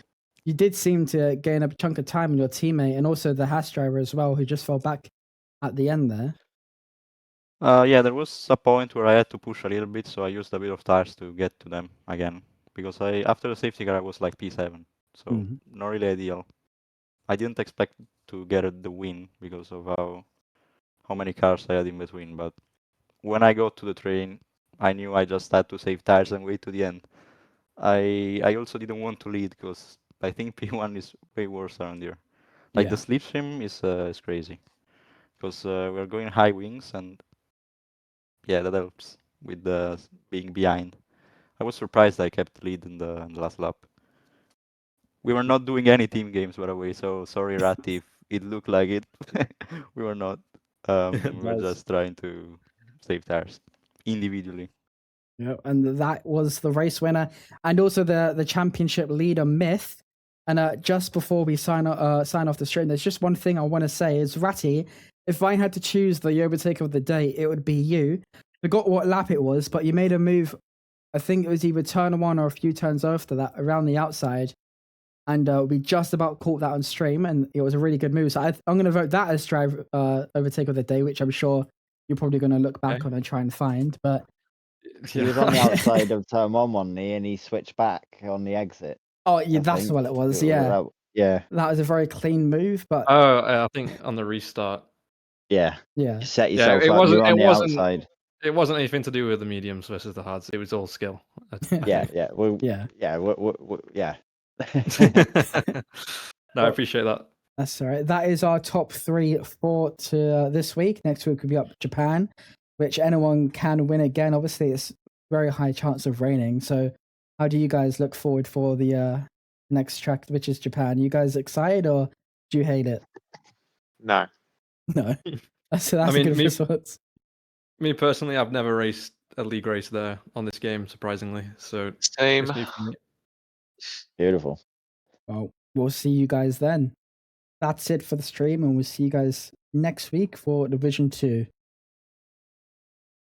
you did seem to gain a chunk of time on your teammate and also the Haas driver as well, who just fell back at the end there. Yeah, there was a point where I had to push a little bit, so I used a bit of tires to get to them again. Because after the safety car, I was like P7, so not really ideal. I didn't expect to get the win because of how many cars I had in between. But when I got to the train, I knew I just had to save tires and wait to the end. I also didn't want to lead because I think P1 is way worse around here. Like the slipstream is crazy because we're going high wings and yeah, that helps with the being behind. I was surprised I kept lead in the last lap. We were not doing any team games, by the way, so sorry, Ratty, if it looked like it. We were not. We were just trying to save tires individually. Yeah, and that was the race winner and also the championship leader, Myth. And just before we sign off the stream, there's just one thing I want to say is, Ratty, if I had to choose the overtake of the day, it would be you. Forgot what lap it was, but you made a move. I think it was either turn one or a few turns after that around the outside. and we just about caught that on stream, and it was a really good move. So I'm going to vote that as drive overtake of the day, which I'm sure you're probably going to look back on and try and find. But he was on the outside of turn one, wasn't he? And he switched back on the exit. Oh, yeah, that's what it was. Yeah, yeah, that was a very clean move. But I think on the restart. Yeah. Yeah. You set yourself it up. wasn't. You're on It the wasn't. outside. It wasn't anything to do with the mediums versus the hards. It was all skill. Yeah. Well, yeah. Yeah. No, I appreciate that. That's all right. That is our top 3 for this week. Next week will be up Japan, which anyone can win again. Obviously, it's very high chance of raining. So, how do you guys look forward for the next track, which is Japan? You guys excited or do you hate it? No. No. That's a good response. Me personally, I've never raced a league race there on this game, surprisingly. So same. Beautiful. Well, we'll see you guys then. That's it for the stream, and we'll see you guys next week for Division 2.